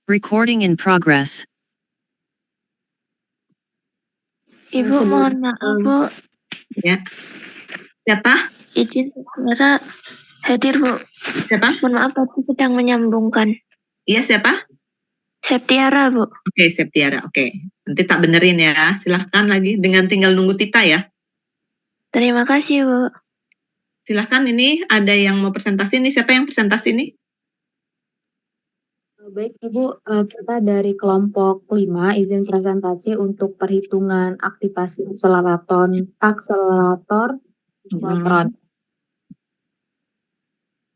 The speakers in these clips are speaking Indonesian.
Recording in progress. Ibu, mohon maaf, Bu. Ya. Siapa? Izin saudara hadir, Bu. Siapa? Mohon maaf, tadi sedang menyambungkan. Iya, siapa? Septiara, Bu. Oke, Septiara. Oke. Nanti tak benerin ya. Silahkan lagi. Dengan tinggal nunggu Tita ya. Terima kasih, Bu. Silahkan, ini ada yang mau presentasi. Ini siapa yang presentasi ini? Baik, Ibu, kita dari kelompok 5 izin presentasi untuk perhitungan aktivasi akselerator siklotron.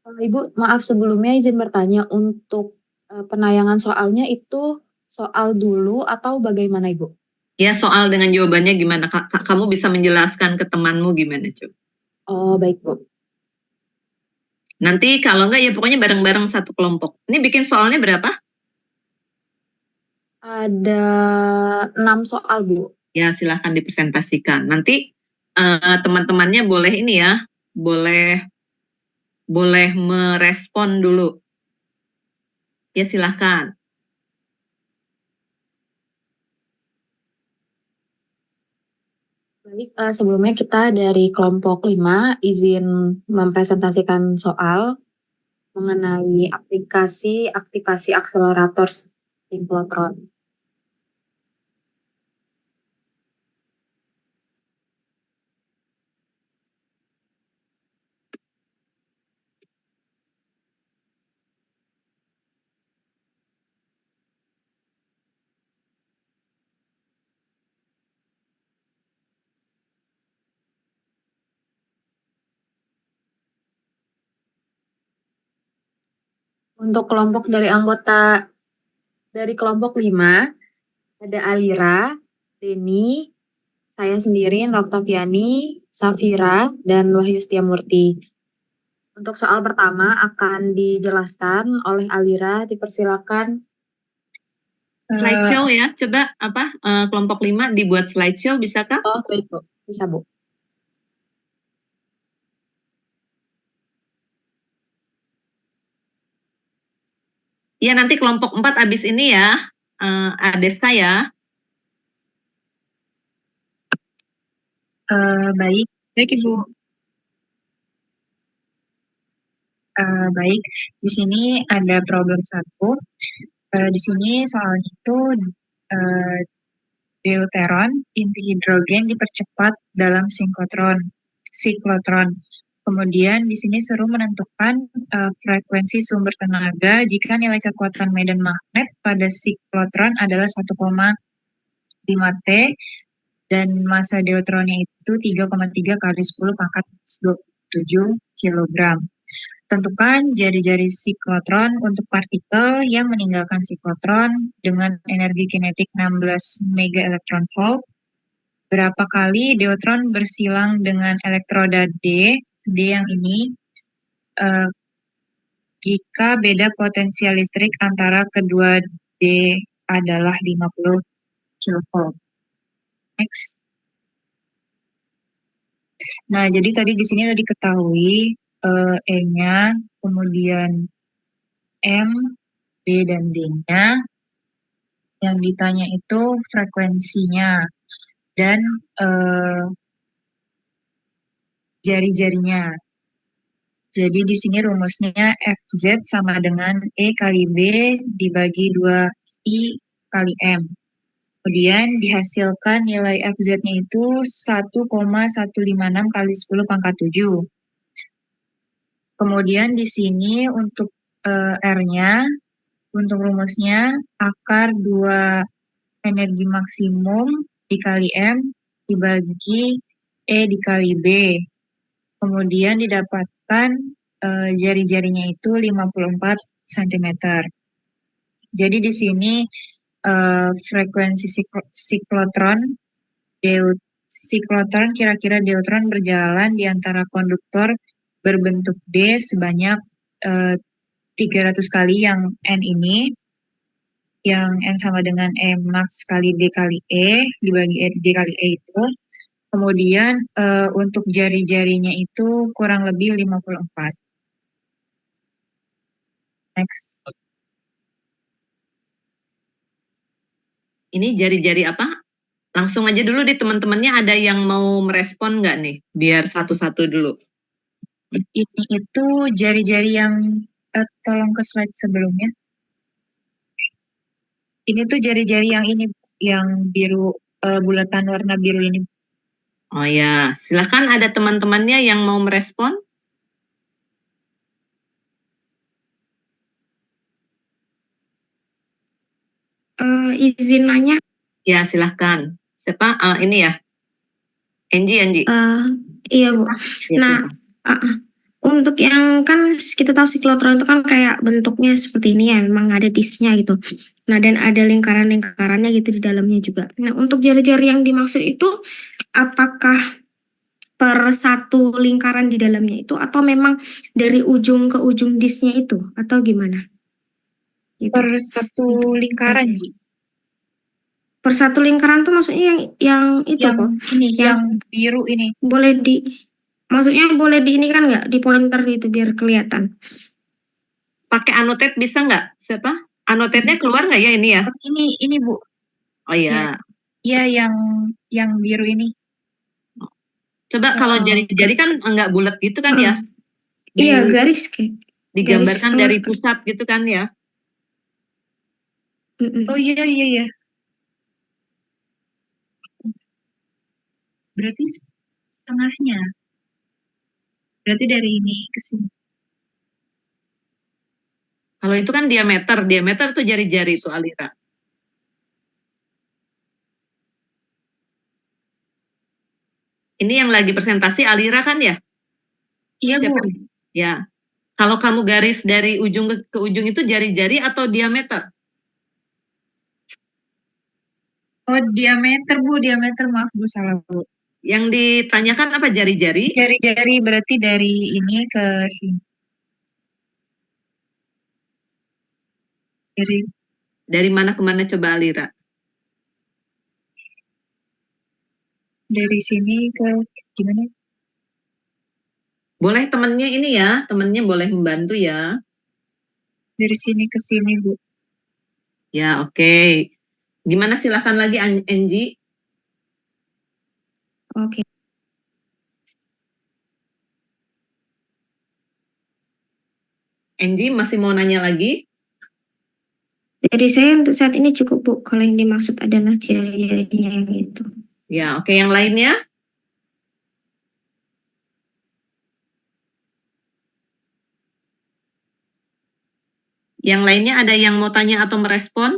Ibu, maaf sebelumnya izin bertanya untuk penayangan soalnya itu soal dulu atau bagaimana, Ibu? Ya, soal dengan jawabannya gimana? Kamu bisa menjelaskan ke temanmu gimana, Cuk? Oh, baik, Bu. Nanti kalau enggak ya pokoknya bareng-bareng satu kelompok. Ini bikin soalnya berapa? Ada 6 soal, Bu. Ya, silahkan dipresentasikan. Nanti teman-temannya boleh ini ya, boleh merespon dulu. Ya, silahkan. Baik, sebelumnya kita dari kelompok 5 izin mempresentasikan soal mengenai aplikasi aktivasi akselerator siklotron. Untuk kelompok dari anggota dari kelompok 5 ada Alira, Deni, saya sendiri, Noktaviani, Safira, dan Wahyu Setiamurti. Untuk soal pertama akan dijelaskan oleh Alira, dipersilakan. Slideshow ya, coba kelompok 5 dibuat slideshow, bisakah? Oh, baik, Bu. Bisa, Bu. Iya, nanti kelompok 4 habis ini ya, Adeska ya. Baik. Baik, Ibu. Baik, di sini ada problem 1. Di sini soalnya itu deuteron inti hidrogen dipercepat dalam siklotron. Kemudian di sini suruh menentukan frekuensi sumber tenaga jika nilai kekuatan medan magnet pada siklotron adalah 1,5 T dan massa deuteronnya itu 3,3 kali 10 pangkat 27 kg. Tentukan jari-jari siklotron untuk partikel yang meninggalkan siklotron dengan energi kinetik 16 MeV. Berapa kali deuteron bersilang dengan elektroda D yang ini, jika beda potensial listrik antara kedua D adalah 50 kV. Next. Nah, jadi tadi di sini udah diketahui E-nya, kemudian M, B, dan D-nya. Yang ditanya itu frekuensinya dan jari-jarinya. Jadi di sini rumusnya FZ sama dengan E kali B dibagi 2I kali M. Kemudian dihasilkan nilai FZ-nya itu 1,156 kali 10 pangkat 7. Kemudian di sini untuk R-nya, untuk rumusnya akar 2 energi maksimum dikali M dibagi E dikali B. Kemudian didapatkan jari-jarinya itu 54 cm. Jadi di sini frekuensi siklotron kira-kira deuteron berjalan di antara konduktor berbentuk D sebanyak 300 kali yang N ini, yang N sama dengan E max kali D kali E dibagi E D kali E itu. Kemudian untuk jari-jarinya itu kurang lebih 54. Next. Ini jari-jari apa? Langsung aja dulu deh teman-temannya, ada yang mau merespon nggak nih? Biar satu-satu dulu. Ini itu jari-jari yang tolong ke slide sebelumnya. Ini tuh jari-jari yang ini, yang biru, bulatan warna biru ini. Oh ya, silakan ada teman-temannya yang mau merespon. Izin nanya, Ya, silahkan. Siapa? Ini ya, Angie. iya Bu. Ya, Nah, silakan. untuk yang kan kita tahu siklotron itu kan kayak bentuknya seperti ini ya, memang ada disnya gitu. Nah, dan ada lingkaran-lingkarannya gitu di dalamnya juga. Nah, untuk jari-jari yang dimaksud itu apakah per satu lingkaran di dalamnya itu atau memang dari ujung ke ujung disnya itu atau gimana? Gitu. Per satu lingkaran, Ji. Per satu lingkaran tuh maksudnya yang itu Yang kok. ini, Yang yang biru ini. boleh maksudnya boleh di ini kan nggak di pointer gitu biar kelihatan. Pakai annotate bisa nggak? Siapa? Annotate-nya keluar nggak ya ini ya? Oh, ini Bu. Oh iya. Iya, yang biru ini. Coba kalau jari-jari kan nggak bulat gitu kan ya? Iya, garis kayak. Digambarkan garis dari tengah. pusat gitu kan ya? Mm-mm. Oh iya. Berarti setengahnya. Berarti dari ini ke sini. Kalau itu kan diameter tuh jari-jari itu Alira. Ini yang lagi presentasi Alira kan ya? Iya, Siapa? Bu. Ya. Kalau kamu garis dari ujung ke ujung itu jari-jari atau diameter? Oh, diameter, Bu. Diameter, maaf, Bu. Salah, Bu. Yang ditanyakan apa jari-jari? Jari-jari berarti dari ini ke sini. Dari mana ke mana coba Alira? Dari sini ke gimana? Boleh temennya ini ya, temennya boleh membantu ya. Dari sini ke sini, Bu. Ya, oke. Gimana silahkan lagi Angie? Oke. Angie masih mau nanya lagi? Dari saya untuk saat ini cukup Bu. Kalau yang dimaksud adalah jari-jarinya yang itu. Ya, oke. Yang lainnya? Yang lainnya ada yang mau tanya atau merespon?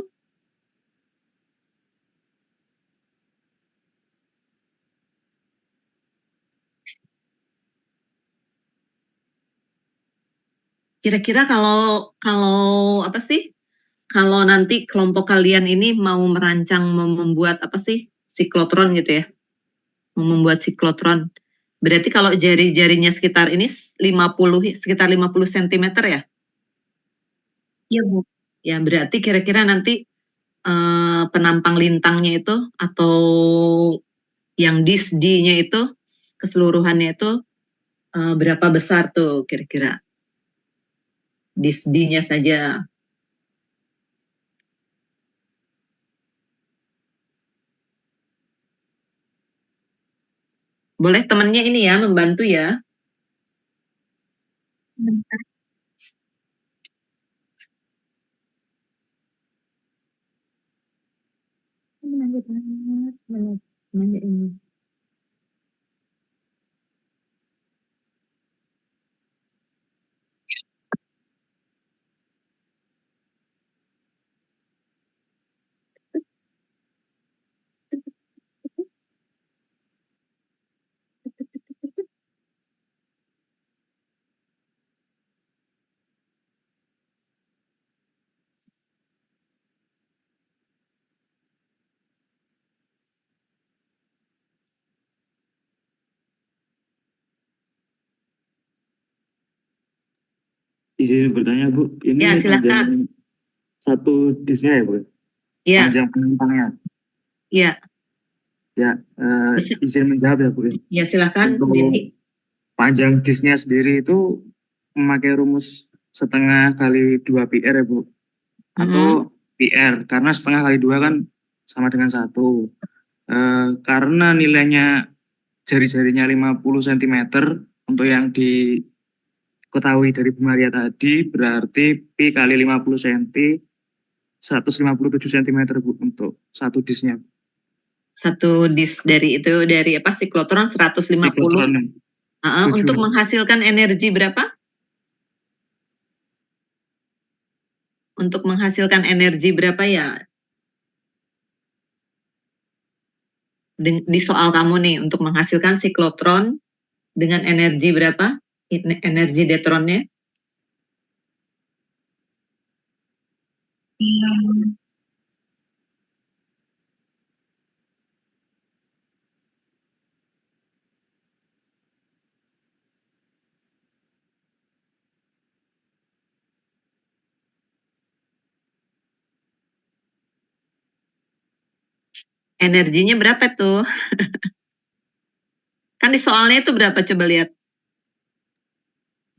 Kira-kira kalau apa sih? Kalau nanti kelompok kalian ini mau merancang membuat apa sih? Siklotron gitu ya. Mau membuat siklotron. Berarti kalau jari-jarinya sekitar ini sekitar 50 cm ya? Iya, Bu. Ya, berarti kira-kira nanti penampang lintangnya itu atau yang D-nya itu keseluruhannya itu berapa besar tuh kira-kira? D-nya saja. Boleh temannya ini ya membantu ya. Bentar. Izin bertanya Bu, ini Ya, silakan. satu disnya ya Bu? Ya. Panjang penumpangnya. Ya. Ya, izin menjawab ya Bu. Ya, silakan. Untuk panjang disnya sendiri itu memakai rumus setengah kali 2 PR ya Bu? Atau PR, karena setengah kali 2 kan sama dengan 1. Karena nilainya jari-jarinya 50 cm untuk yang diketahui dari Bu Maria tadi, berarti Pi kali 50 cm 157 cm Bu untuk satu disnya. Satu disk dari apa siklotron 150. Siklotron. Untuk menghasilkan energi berapa? Untuk menghasilkan energi berapa ya? Di soal kamu nih, untuk menghasilkan siklotron dengan energi berapa? Energi deuteronnya? Energinya berapa tuh? Kan di soalnya itu berapa, coba lihat.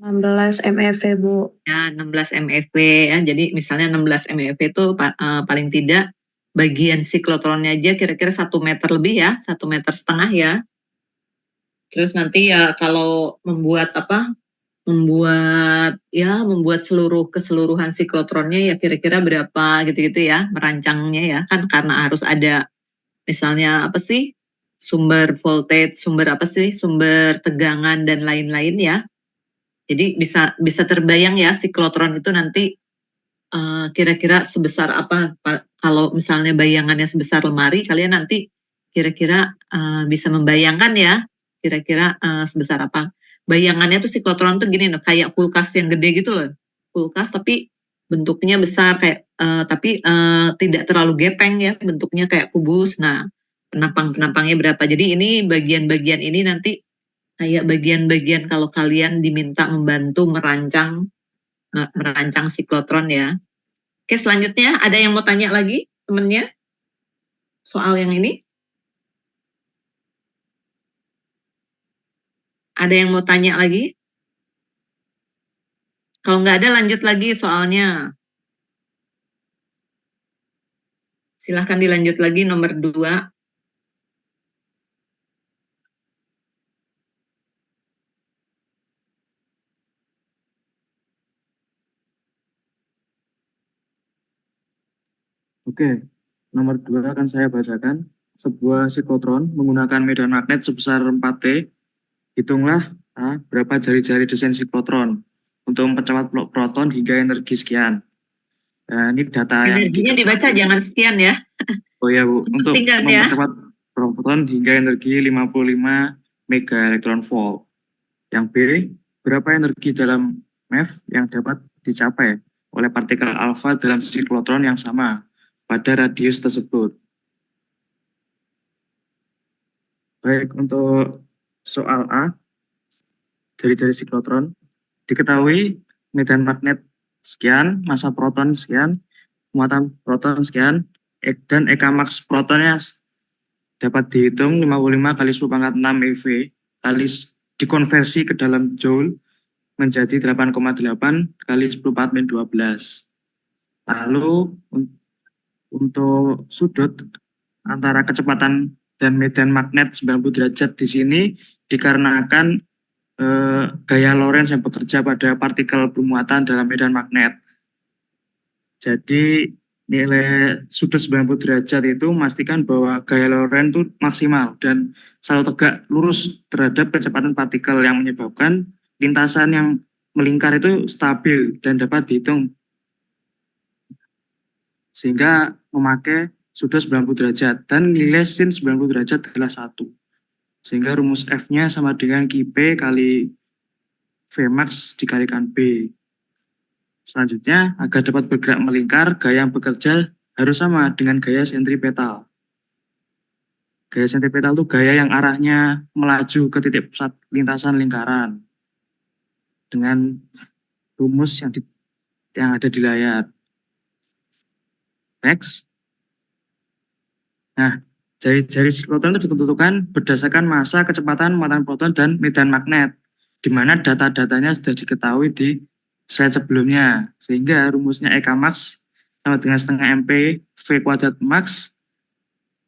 16 MeV, Bu. Ya, 16 MeV ya. Jadi misalnya 16 MeV itu paling tidak bagian siklotronnya aja kira-kira 1 meter lebih ya, 1,5 meter ya. Terus nanti ya kalau membuat keseluruhan siklotronnya ya kira-kira berapa gitu-gitu ya, merancangnya ya. Kan karena harus ada misalnya sumber voltage, sumber tegangan dan lain-lain ya. Jadi bisa terbayang ya siklotron itu nanti kira-kira sebesar apa. Kalau misalnya bayangannya sebesar lemari, kalian nanti kira-kira bisa membayangkan ya kira-kira sebesar apa. Bayangannya tuh siklotron tuh gini loh, kayak kulkas yang gede gitu loh. Kulkas tapi bentuknya besar kayak tapi tidak terlalu gepeng ya, bentuknya kayak kubus. Nah, penampang-penampangnya berapa. Jadi ini bagian-bagian ini nanti kayak bagian-bagian kalau kalian diminta membantu merancang siklotron ya. Oke, selanjutnya ada yang mau tanya lagi temennya soal yang ini? Ada yang mau tanya lagi? Kalau nggak ada lanjut lagi soalnya. Silahkan dilanjut lagi nomor 2. Oke, nomor 2 akan saya bacakan. Sebuah siklotron menggunakan medan magnet sebesar 4T. Hitunglah berapa jari-jari desain siklotron untuk mempercepat proton hingga energi sekian. Nah, ini data energinya dibaca, jangan sekian ya. Oh ya Bu, untuk mempercepat proton hingga energi 55 mega elektron volt. Yang B, berapa energi dalam MeV yang dapat dicapai oleh partikel alfa dalam siklotron yang sama pada radius tersebut. Baik, untuk soal A, jari-jari siklotron, diketahui medan magnet sekian, massa proton sekian, muatan proton sekian, dan EK max protonnya dapat dihitung 55 kali 10⁻⁶ eV kali dikonversi ke dalam joule menjadi 8,8 kali 10⁻⁴ (10⁻⁴). Lalu untuk sudut antara kecepatan dan medan magnet 90 derajat di sini dikarenakan gaya Lorentz yang bekerja pada partikel bermuatan dalam medan magnet. Jadi nilai sudut 90 derajat itu memastikan bahwa gaya Lorentz itu maksimal dan selalu tegak lurus terhadap kecepatan partikel yang menyebabkan lintasan yang melingkar itu stabil dan dapat dihitung. Sehingga memakai sudut 90 derajat dan nilai sin 90 derajat adalah 1. Sehingga rumus F-nya sama dengan QP kali Vmax dikalikan B. Selanjutnya, agar dapat bergerak melingkar, gaya yang bekerja harus sama dengan gaya sentripetal. Gaya sentripetal itu gaya yang arahnya melaju ke titik pusat lintasan lingkaran. Dengan rumus yang ada di layar. Next. Nah, jari-jari siklotron itu ditentukan berdasarkan massa, kecepatan, muatan proton, dan medan magnet, di mana data-datanya sudah diketahui di slide sebelumnya, sehingga rumusnya EK max sama dengan setengah MP V kuadrat max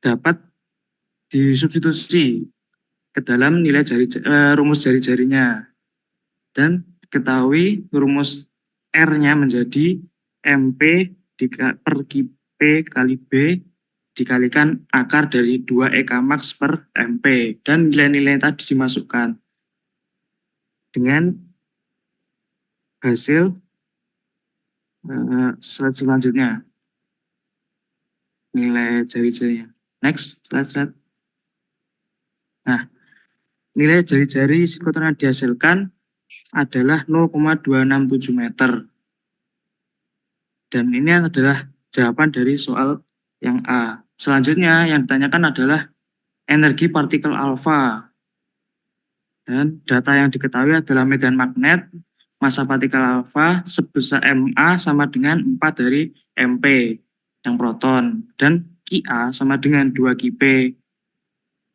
dapat disubstitusi ke dalam nilai rumus jari-jarinya. Dan ketahui rumus R-nya menjadi MP per P kali B dikalikan akar dari 2 EK max per MP. Dan nilai-nilai tadi dimasukkan dengan hasil slide selanjutnya. Nilai jari-jarinya. Next, slide. Nah, nilai jari-jari siklotron yang dihasilkan adalah 0,267 meter. Dan ini adalah jawaban dari soal yang A. Selanjutnya yang ditanyakan adalah energi partikel alfa. Dan data yang diketahui adalah medan magnet, massa partikel alfa sebesar MA sama dengan 4 dari MP yang proton. Dan QA sama dengan 2 QP.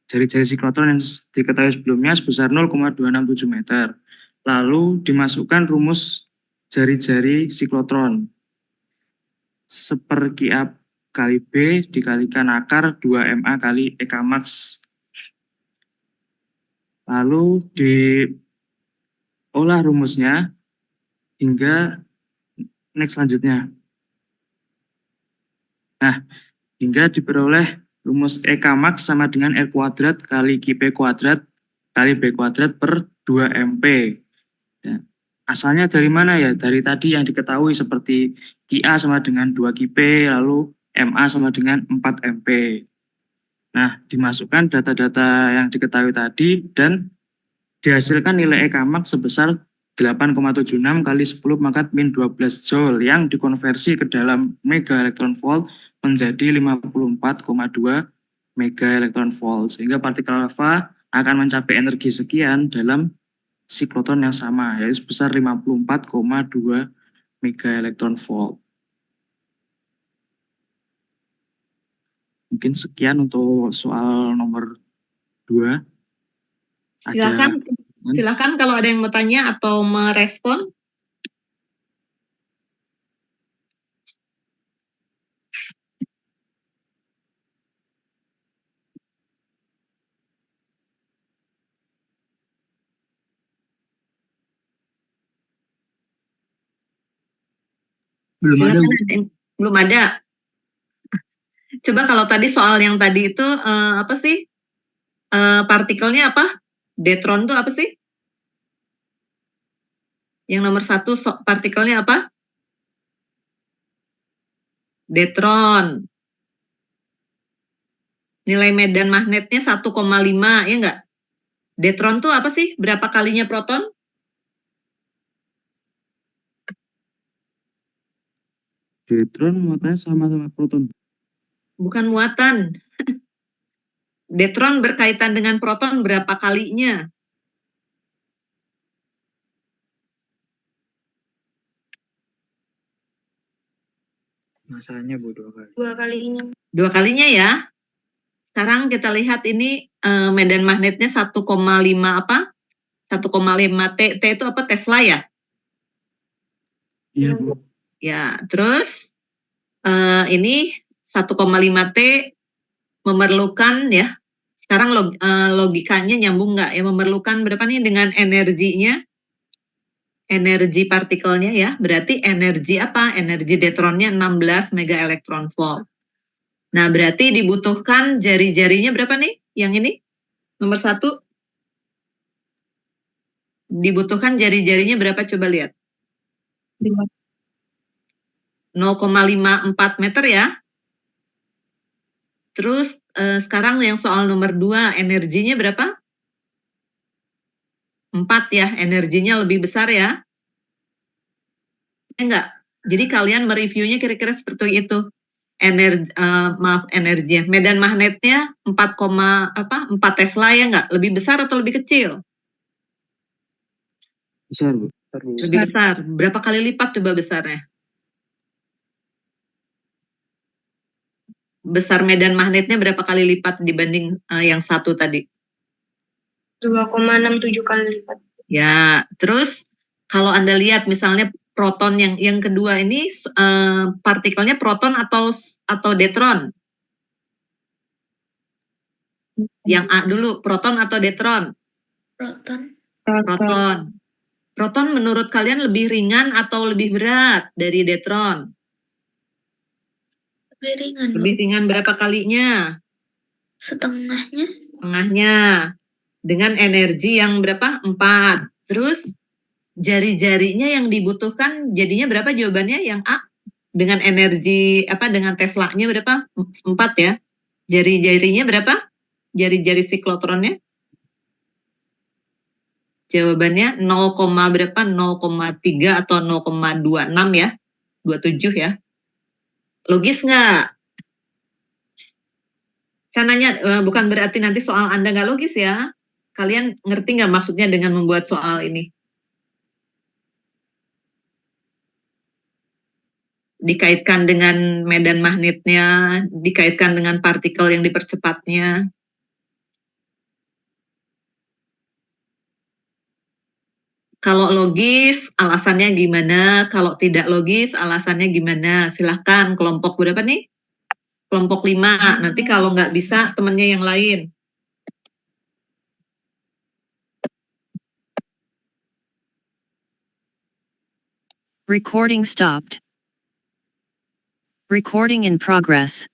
Jari-jari siklotron yang diketahui sebelumnya sebesar 0,267 meter. Lalu dimasukkan rumus jari-jari siklotron. Seper QA kali B dikalikan akar 2MA kali EK max. Lalu diolah rumusnya hingga next selanjutnya. Nah, hingga diperoleh rumus EK max sama dengan R kuadrat kali QP kuadrat kali B kuadrat per 2MP. Ya. Asalnya dari mana ya? Dari tadi yang diketahui seperti QA sama dengan 2 QP, lalu MA sama dengan 4 MP. Nah, dimasukkan data-data yang diketahui tadi dan dihasilkan nilai EK max sebesar 8,76 kali 10 pangkat min 12 Joule yang dikonversi ke dalam mega elektron volt menjadi 54,2 mega elektron volt. Sehingga partikel alfa akan mencapai energi sekian dalam siklotron yang sama, yaitu sebesar 54,2 mega elektron volt. Mungkin sekian untuk soal nomor 2. Silakan kalau ada yang mau tanya atau merespon. Belum ada. Coba kalau tadi soal yang tadi itu apa sih? Partikelnya apa? Deuteron itu apa sih? Yang nomor 1 partikelnya apa? Deuteron. Nilai medan magnetnya 1,5, ya enggak? Deuteron itu apa sih? Berapa kalinya proton? Deuteron muatannya sama-sama proton. Bukan muatan. Deuteron berkaitan dengan proton berapa kalinya? Masanya Bu 2 kali. 2 kalinya. 2 kalinya ya. Sekarang kita lihat ini medan magnetnya 1,5 apa? 1,5 T itu apa? Tesla ya? Iya Bu. Ya, terus ini 1,5 T memerlukan ya. Sekarang logikanya nyambung nggak ya? Memerlukan berapa nih dengan energinya? Energi partikelnya ya. Berarti energi apa? Energi deuteronnya 16 mega elektron volt. Nah, berarti dibutuhkan jari-jarinya berapa nih? Yang ini? Nomor 1. Dibutuhkan jari-jarinya berapa? Coba lihat. 0,54 meter ya. Terus sekarang yang soal nomor 2, energinya berapa? 4 ya, energinya lebih besar ya. Enggak. Jadi kalian mereviewnya kira-kira seperti itu. Energi. Medan magnetnya 4 Tesla ya enggak? Lebih besar atau lebih kecil? Besar Bu. Lebih besar. Berapa kali lipat coba besarnya? Besar medan magnetnya berapa kali lipat dibanding yang 1 tadi? 2,67 kali lipat. Ya, terus kalau Anda lihat misalnya proton yang kedua ini partikelnya proton atau deuteron? Yang A dulu, proton atau deuteron? Proton. Proton. Proton menurut kalian lebih ringan atau lebih berat dari deuteron? Lebih ringan, Bu. Lebih ringan berapa kalinya? Setengahnya. Setengahnya. Dengan energi yang berapa? 4. Terus jari-jarinya yang dibutuhkan jadinya berapa jawabannya yang A? Dengan energi dengan Tesla-nya berapa? 4 ya. Jari-jarinya berapa? Jari-jari siklotronnya? Jawabannya 0, berapa? 0,3 atau 0,26 ya. 27 ya. Logis nggak? Saya nanya, bukan berarti nanti soal Anda nggak logis ya. Kalian ngerti nggak maksudnya dengan membuat soal ini? Dikaitkan dengan medan magnetnya, dikaitkan dengan partikel yang dipercepatnya. Kalau logis, alasannya gimana? Kalau tidak logis, alasannya gimana? Silahkan, kelompok berapa nih? Kelompok 5. Nanti kalau nggak bisa, temennya yang lain. Recording stopped. Recording in progress.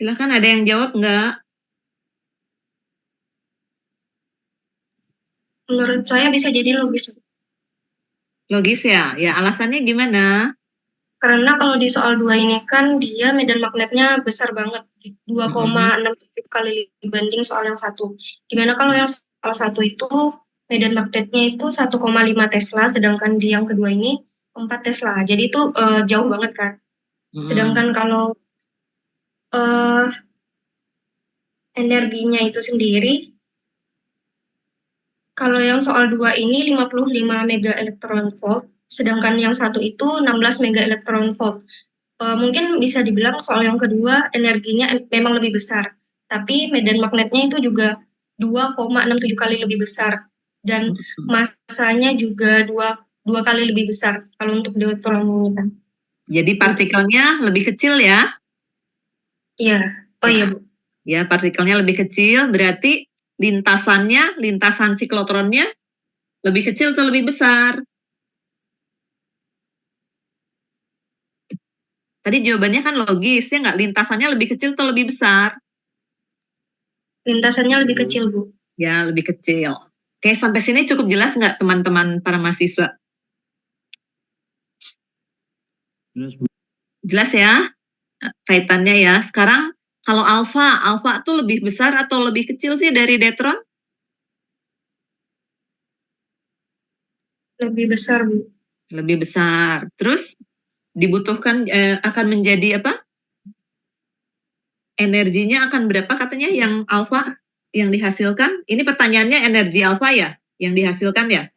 Silahkan, ada yang jawab nggak? Menurut saya bisa jadi logis. Logis ya? Ya, alasannya gimana? Karena kalau di soal 2 ini kan dia medan magnetnya besar banget, 2,67 kali dibanding soal yang 1. Dimana kalau yang soal 1 itu medan magnetnya itu 1,5 Tesla, sedangkan di yang kedua ini 4 Tesla. Jadi itu jauh banget kan. Sedangkan kalau energinya itu sendiri, kalau yang soal 2 ini 55 mega elektron volt, sedangkan yang 1 itu 16 mega elektron volt. Mungkin bisa dibilang soal yang kedua energinya memang lebih besar, tapi medan magnetnya itu juga 2,67 kali lebih besar dan masanya juga dua kali lebih besar kalau untuk deuteron ini kan. Jadi partikelnya lebih kecil ya? Iya. Oh iya, Bu. Ya, partikelnya lebih kecil, berarti lintasan siklotronnya lebih kecil atau lebih besar? Tadi jawabannya kan logis, ya nggak? Lintasannya lebih kecil atau lebih besar? Lintasannya lebih kecil, Bu. Ya, lebih kecil. Oke, sampai sini cukup jelas nggak teman-teman para mahasiswa? Jelas ya? Kaitannya ya. Sekarang kalau alfa tuh lebih besar atau lebih kecil sih dari deuteron? Lebih besar, Bu. Lebih besar. Terus dibutuhkan akan menjadi apa? Energinya akan berapa katanya yang alfa yang dihasilkan? Ini pertanyaannya energi alfa ya yang dihasilkan ya?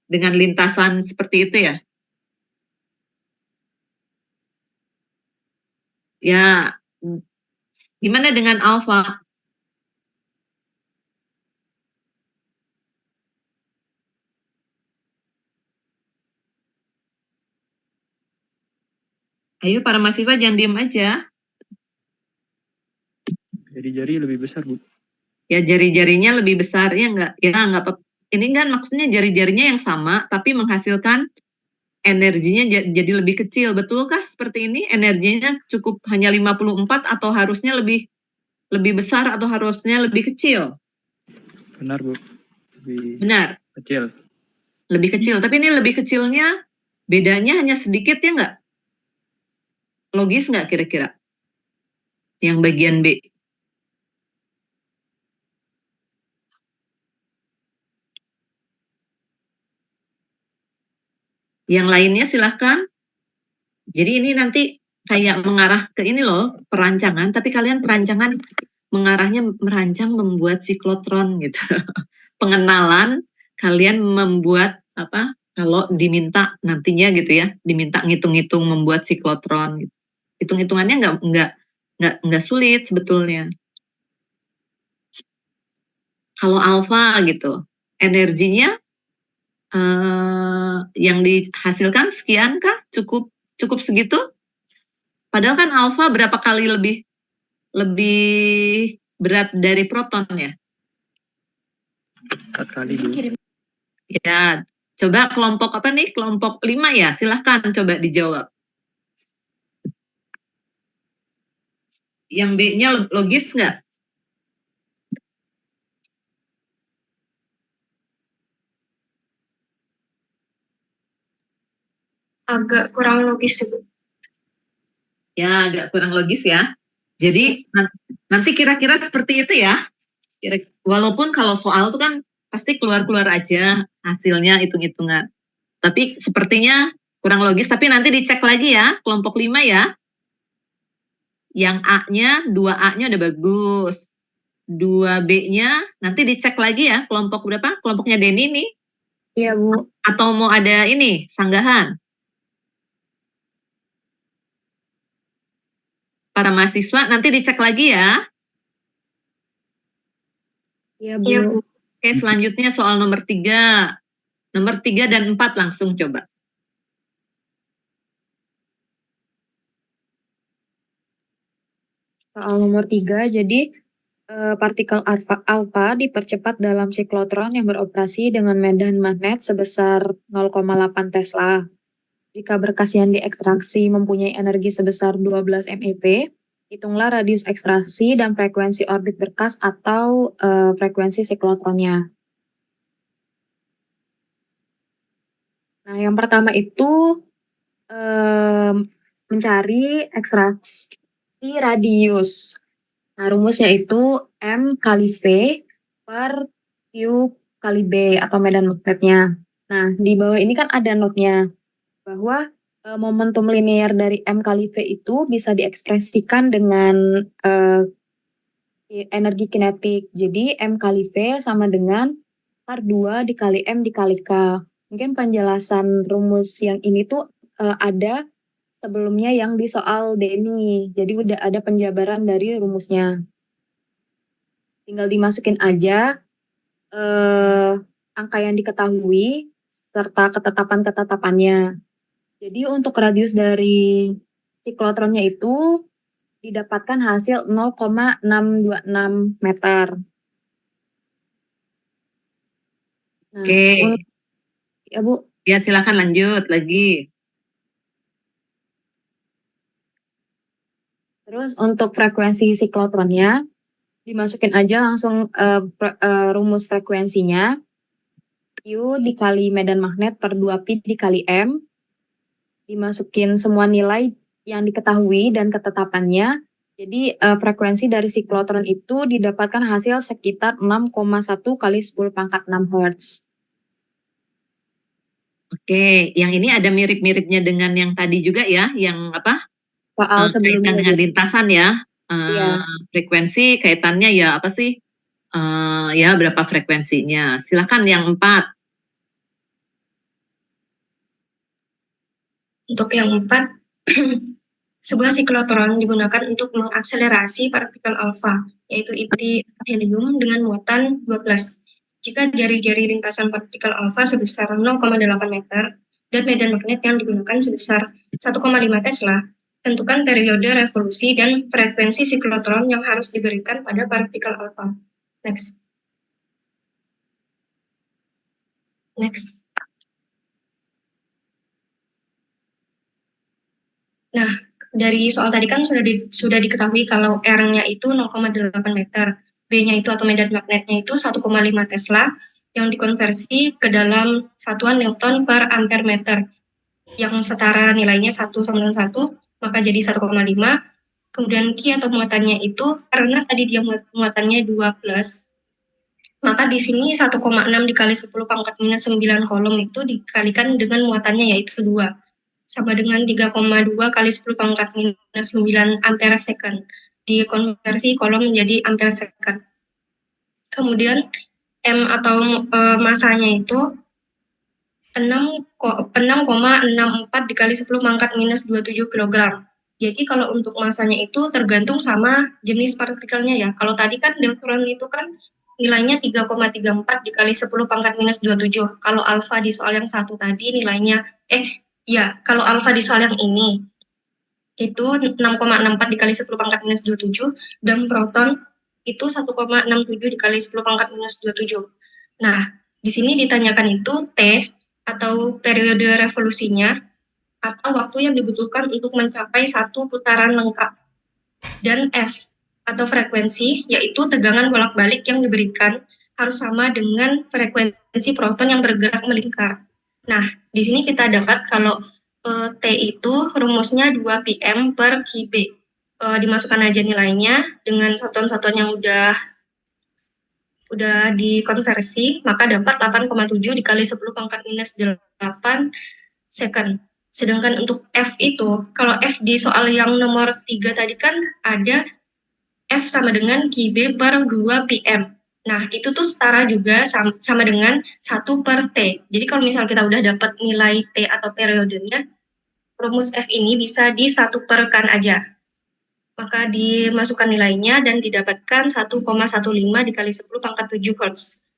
Dengan lintasan seperti itu ya? Ya, gimana dengan alfa? Ayo para mahasiswa jangan diem aja. Jari-jari lebih besar, Bu. Ya jari-jarinya lebih besar, ya enggak? Ya enggak apa. Ini kan maksudnya jari-jarinya yang sama, tapi menghasilkan energinya jadi lebih kecil. Betulkah seperti ini? Energinya cukup hanya 54 atau harusnya lebih besar atau harusnya lebih kecil? Benar, Bu. Lebih Benar. kecil. Lebih kecil, tapi ini lebih kecilnya bedanya hanya sedikit ya enggak? Logis nggak kira-kira? Yang bagian B. Yang lainnya silahkan. Jadi ini nanti kayak mengarah ke ini loh, perancangan, tapi kalian perancangan mengarahnya merancang membuat siklotron gitu. Pengenalan kalian membuat apa? Kalau diminta nantinya gitu ya, diminta ngitung-ngitung membuat siklotron gitu. Hitung-hitungannya nggak sulit sebetulnya. Kalau alfa gitu, energinya yang dihasilkan sekian kah? Cukup segitu? Padahal kan alfa berapa kali lebih berat dari proton ya? 4 kali, Bu. Ya, coba kelompok apa nih? Kelompok 5 ya? Silahkan coba dijawab. Yang B-nya logis nggak? Agak kurang logis sih, Bu. Ya, agak kurang logis ya. Jadi nanti kira-kira seperti itu ya. Walaupun kalau soal itu kan pasti keluar-keluar aja hasilnya, hitung-hitungan. Tapi sepertinya kurang logis, tapi nanti dicek lagi ya, kelompok 5 ya. Yang A-nya, 2A-nya udah bagus. 2B-nya nanti dicek lagi ya, kelompok berapa? Kelompoknya Denny nih. Iya, Bu. Atau mau ada ini, sanggahan? Para mahasiswa nanti dicek lagi ya. Iya, Bu. Iya, Bu. Oke, selanjutnya soal nomor 3. Nomor 3 dan 4 langsung coba. Soal nomor 3, jadi partikel alfa dipercepat dalam siklotron yang beroperasi dengan medan magnet sebesar 0,8 Tesla. Jika berkas yang diekstraksi mempunyai energi sebesar 12 MeV, hitunglah radius ekstraksi dan frekuensi orbit berkas atau frekuensi siklotronnya. Nah, yang pertama itu mencari ekstraksi radius. Nah, rumusnya itu M kali V per Q kali B atau medan magnetnya. Nah, di bawah ini kan ada notnya bahwa momentum linear dari M kali V itu bisa diekspresikan dengan energi kinetik. Jadi M kali V sama dengan R2 dikali M dikali K. Mungkin penjelasan rumus yang ini tuh ada sebelumnya yang di soal Denny. Jadi udah ada penjabaran dari rumusnya. Tinggal dimasukin aja angka yang diketahui serta ketetapan-ketetapannya. Jadi untuk radius dari siklotronnya itu didapatkan hasil 0,626 meter. Nah, Oke. Ya, Bu. Ya, silakan lanjut lagi. Terus untuk frekuensi siklotronnya dimasukin aja langsung rumus frekuensinya. Q dikali medan magnet per 2pi dikali M. Dimasukin semua nilai yang diketahui dan ketetapannya. Jadi frekuensi dari siklotron itu didapatkan hasil sekitar 6,1 kali 10 pangkat 6 Hz. Oke, yang ini ada mirip-miripnya dengan yang tadi juga ya, yang apa? Soal sebelumnya kaitan dengan lintasan ya. Iya. Frekuensi kaitannya ya apa sih? Ya berapa frekuensinya? Silakan yang 4. Untuk yang 4, sebuah siklotron digunakan untuk mengakselerasi partikel alfa, yaitu inti helium dengan muatan 12. Jika jari-jari lintasan partikel alfa sebesar 0,8 meter dan medan magnet yang digunakan sebesar 1,5 Tesla, tentukan periode revolusi dan frekuensi siklotron yang harus diberikan pada partikel alfa. Next. Nah, dari soal tadi kan sudah diketahui kalau R-nya itu 0,8 meter, B-nya itu atau medan magnetnya itu 1,5 Tesla yang dikonversi ke dalam satuan Newton per ampere meter yang setara nilainya 1 sama dengan 1, maka jadi 1,5. Kemudian Q atau muatannya itu karena tadi dia muatannya 12, maka di sini 1,6 dikali 10 pangkat minus 9 kolom itu dikalikan dengan muatannya yaitu 2. Sama dengan 3,2 kali 10 pangkat minus 9 ampere second. Dikonversi kolom menjadi ampere second. Kemudian M atau masanya itu 6,64 dikali 10 pangkat minus 27 kg. Jadi kalau untuk masanya itu tergantung sama jenis partikelnya ya. Kalau tadi kan neutron itu kan nilainya 3,34 dikali 10 pangkat minus 27. Kalau alfa di soal yang satu tadi nilainya, kalau alfa di soal yang ini itu 6,64 dikali 10 pangkat minus 27 dan proton itu 1,67 dikali 10 pangkat minus 27. Nah, di sini ditanyakan itu T atau periode revolusinya atau waktu yang dibutuhkan untuk mencapai satu putaran lengkap. Dan F atau frekuensi, yaitu tegangan bolak-balik yang diberikan harus sama dengan frekuensi proton yang bergerak melingkar. Nah, di sini kita dapat kalau T itu rumusnya 2 pm per Kb. Dimasukkan aja nilainya dengan satuan-satuan yang udah dikonversi, maka dapat 8,7 dikali 10 pangkat minus 8 second. Sedangkan untuk F itu, kalau F di soal yang nomor 3 tadi kan ada F sama dengan Kb per 2 pm. Nah, itu tuh setara juga sama dengan 1 per T. Jadi kalau misal kita udah dapat nilai T atau periodenya, rumus F ini bisa disatuperkan aja. Maka dimasukkan nilainya dan didapatkan 1,15 dikali 10 pangkat 7 Hz.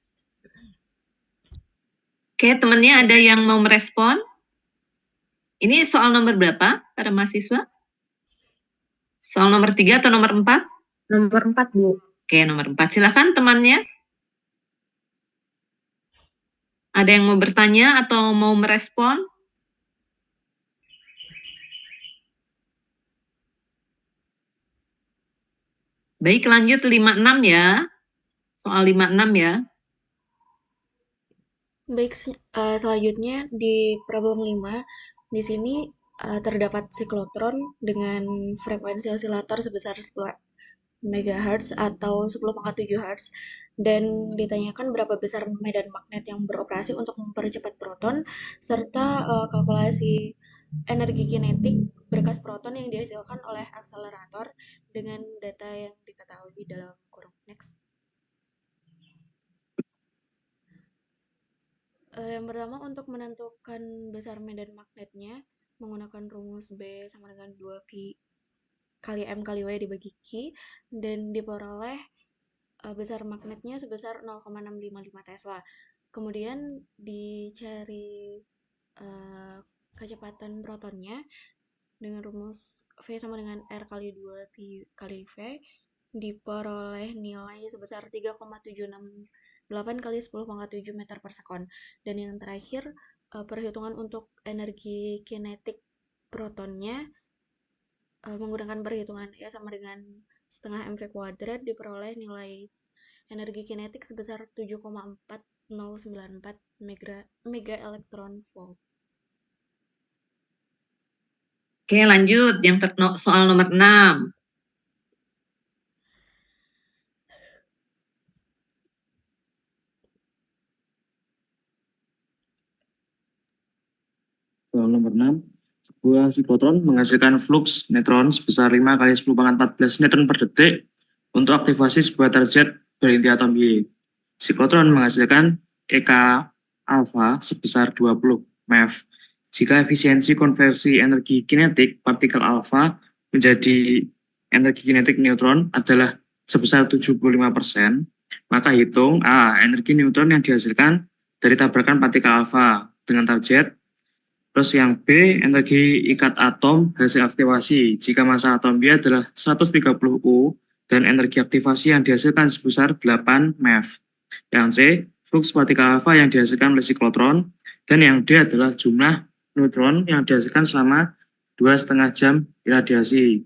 Oke, temannya ada yang mau merespon? Ini soal nomor berapa para mahasiswa? Soal nomor 3 atau nomor 4? Nomor 4, Bu. Oke, nomor 4. Silakan temannya. Ada yang mau bertanya atau mau merespon? Baik, lanjut 56 ya. Soal 56 ya. Baik, selanjutnya di problem 5, di sini terdapat siklotron dengan frekuensi osilator sebesar 10 MHz atau 10 pangkat 7 Hz, dan ditanyakan berapa besar medan magnet yang beroperasi untuk mempercepat proton, serta kalkulasi energi kinetik berkas proton yang dihasilkan oleh akselerator dengan data yang diketahui dalam kurung. Next. Yang pertama, untuk menentukan besar medan magnetnya menggunakan rumus B sama dengan 2Pi kali M kali W dibagi Q, dan diperoleh besar magnetnya sebesar 0,655 Tesla. Kemudian dicari kecepatan protonnya dengan rumus V sama dengan R kali 2Pi kali V, diperoleh nilai sebesar 3,768 kali 10 pangkat 7 meter per sekon. Dan yang terakhir, perhitungan untuk energi kinetik protonnya menggunakan perhitungan E sama dengan setengah mv kuadrat, diperoleh nilai energi kinetik sebesar 7,4094 mega elektron volt. Oke, lanjut yang soal nomor 6. Soal nomor 6. Sebuah siklotron menghasilkan fluks neutron sebesar 5 kali 10 pangkat 14 neutron per detik untuk aktivasi sebuah target berinti atom Y. Siklotron menghasilkan EK alfa sebesar 20 MeV. Jika efisiensi konversi energi kinetik partikel alfa menjadi energi kinetik neutron adalah sebesar 75%, maka hitung A, energi neutron yang dihasilkan dari tabrakan partikel alfa dengan target. Terus yang B, energi ikat atom hasil aktivasi jika massa atom Y adalah 130 U dan energi aktivasi yang dihasilkan sebesar 8 MeV. Yang C, flux partikel alfa yang dihasilkan oleh siklotron, dan yang D adalah jumlah neutron yang dihasilkan selama 2,5 jam iradiasi.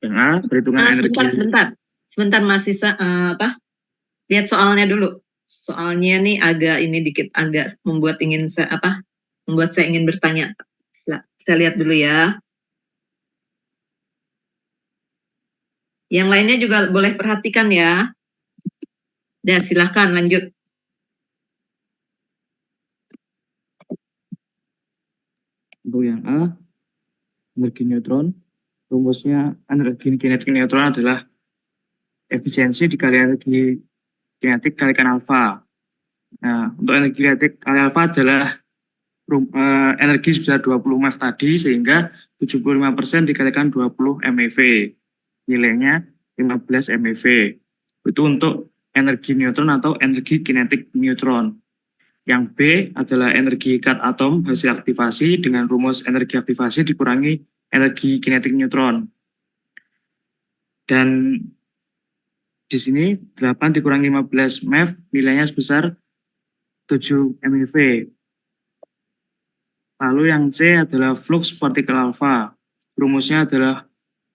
Yang A, perhitungan energi. Sebentar mahasiswa, lihat soalnya dulu. Soalnya nih agak membuat saya ingin bertanya. Saya lihat dulu ya. Yang lainnya juga boleh perhatikan ya. Dan silakan lanjut. Untuk yang A, energi neutron, rumusnya energi kinetik neutron adalah efisiensi dikali energi kinetik kalikan alfa. Nah, untuk energi kinetik kali alfa adalah energi sebesar 20 MeV tadi, sehingga 75% dikalikan 20 MeV. Nilainya 15 MeV. Itu untuk energi neutron atau energi kinetik neutron. Yang B adalah energi cut atom hasil aktivasi dengan rumus energi aktivasi dikurangi energi kinetik neutron. Dan di sini 8 dikurangi 15 MeV nilainya sebesar 7 MeV. Lalu yang C adalah flux partikel alfa. Rumusnya adalah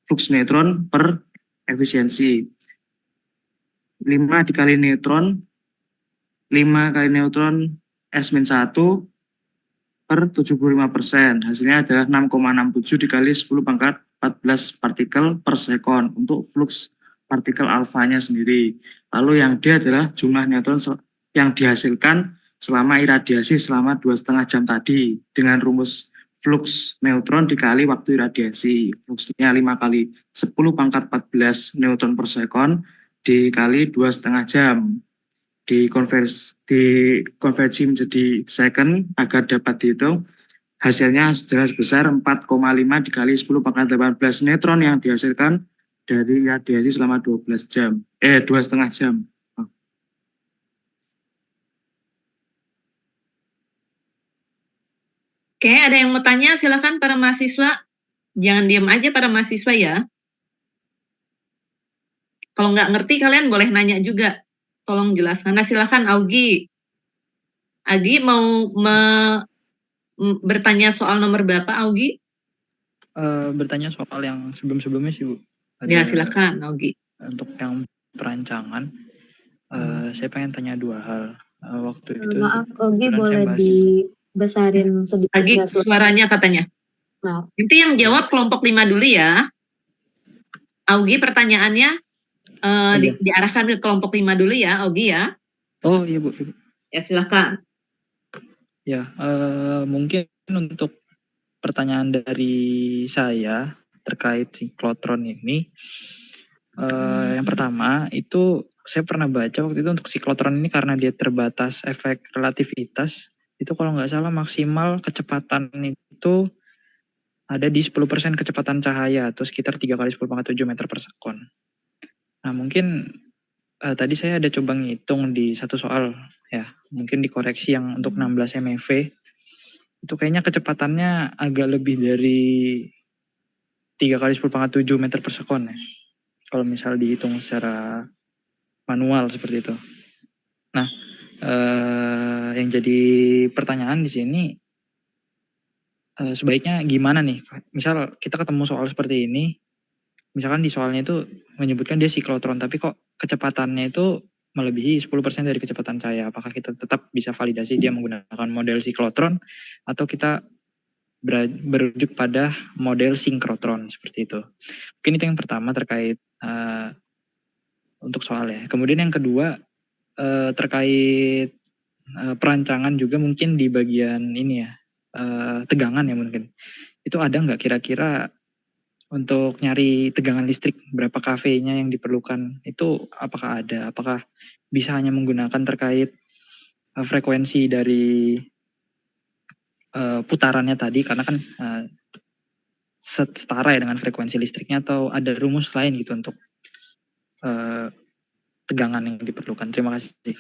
flux neutron per efisiensi. 5 dikali neutron, 5 kali neutron S-1 per 75%. Hasilnya adalah 6,67 dikali 10 pangkat 14 partikel per sekon untuk flux partikel alfanya sendiri. Lalu yang D adalah jumlah neutron yang dihasilkan selama iradiasi selama 2,5 jam tadi dengan rumus flux neutron dikali waktu iradiasi. Fluxnya 5 kali 10 pangkat 14 neutron per sekon dikali 2,5 jam. Dikonversi menjadi second agar dapat dihitung. Hasilnya sebesar 4,5 dikali 10 pangkat 18 neutron yang dihasilkan dari radiasi selama 2,5 jam. Oke, ada yang mau tanya? Silakan para mahasiswa. Jangan diam aja para mahasiswa ya. Kalau nggak ngerti kalian boleh nanya juga. Tolong jelaskan. Nah, silakan Augie. Augie mau bertanya soal nomor berapa, Augie? Bertanya soal yang sebelum-sebelumnya sih, Bu. Ya, silakan Augie. Untuk yang perancangan, saya pengen tanya 2 hal. Waktu itu Maaf, Augie kebetulan saya boleh bahas dibesarin sedikit Augie nggak suaranya katanya. Maaf. Nanti yang jawab kelompok 5 dulu ya. Augie pertanyaannya diarahkan ke kelompok 5 dulu ya, Augie ya. Oh iya Bu. Ya silakan. Ya, mungkin untuk pertanyaan dari saya terkait siklotron ini, yang pertama itu saya pernah baca waktu itu untuk siklotron ini karena dia terbatas efek relativitas, itu kalau nggak salah maksimal kecepatan itu ada di 10% kecepatan cahaya atau sekitar 3 kali 10⁻⁷ meter per sekon. Nah mungkin tadi saya ada coba ngitung di satu soal ya, mungkin dikoreksi yang untuk 16 MeV itu kayaknya kecepatannya agak lebih dari 3 kali 10⁻⁷ meter per sekon ya, kalau misal dihitung secara manual seperti itu. Nah, yang jadi pertanyaan di sini sebaiknya gimana nih? Misal kita ketemu soal seperti ini, misalkan di soalnya itu menyebutkan dia siklotron, tapi kok kecepatannya itu melebihi 10% dari kecepatan cahaya. Apakah kita tetap bisa validasi dia menggunakan model siklotron atau kita berujuk pada model sinkrotron seperti itu? Mungkin itu yang pertama terkait untuk soalnya. Kemudian yang kedua terkait perancangan juga mungkin di bagian ini ya, tegangan ya mungkin. Itu ada nggak kira-kira untuk nyari tegangan listrik berapa kV-nya yang diperlukan itu apakah ada? Apakah bisa hanya menggunakan terkait frekuensi dari putarannya tadi karena kan setara ya dengan frekuensi listriknya, atau ada rumus lain gitu untuk tegangan yang diperlukan? Terima kasih.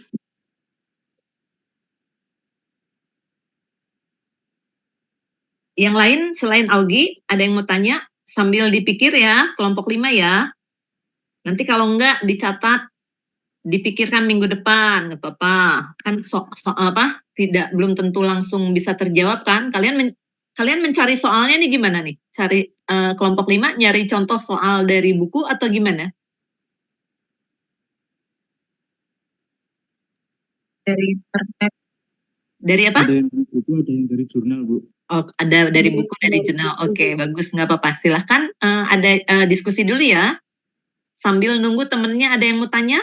Yang lain selain Augie, ada yang mau tanya? Sambil dipikir ya, kelompok 5 ya. Nanti kalau enggak dicatat, dipikirkan minggu depan, nggak apa-apa. Kan belum tentu langsung bisa terjawab kan? Kalian mencari soalnya nih gimana nih? Cari kelompok 5 nyari contoh soal dari buku atau gimana? Dari internet. Dari apa? Ada yang dari buku, ada yang dari jurnal, Bu. Oh, ada dari buku, dari jurnal. Oke, bagus, nggak apa-apa. Silahkan ada diskusi dulu ya. Sambil nunggu temennya ada yang mau tanya.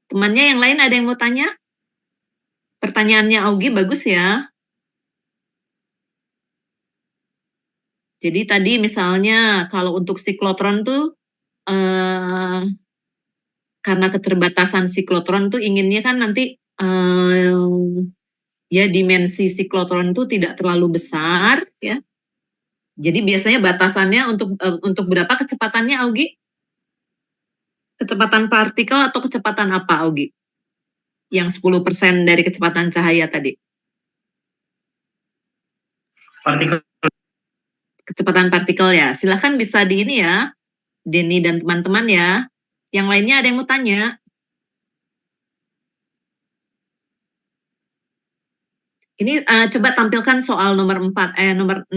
Temannya yang lain ada yang mau tanya? Pertanyaannya Augie bagus ya. Jadi tadi misalnya kalau untuk siklotron tuh karena keterbatasan siklotron tuh inginnya kan nanti ya dimensi siklotron itu tidak terlalu besar ya. Jadi biasanya batasannya untuk berapa kecepatannya Augie? Kecepatan partikel atau kecepatan apa, Augie? Yang 10% dari kecepatan cahaya tadi. Partikel. Kecepatan partikel ya. Silahkan bisa di ini ya, Denny dan teman-teman ya. Yang lainnya ada yang mau tanya? Ini coba tampilkan soal nomor 6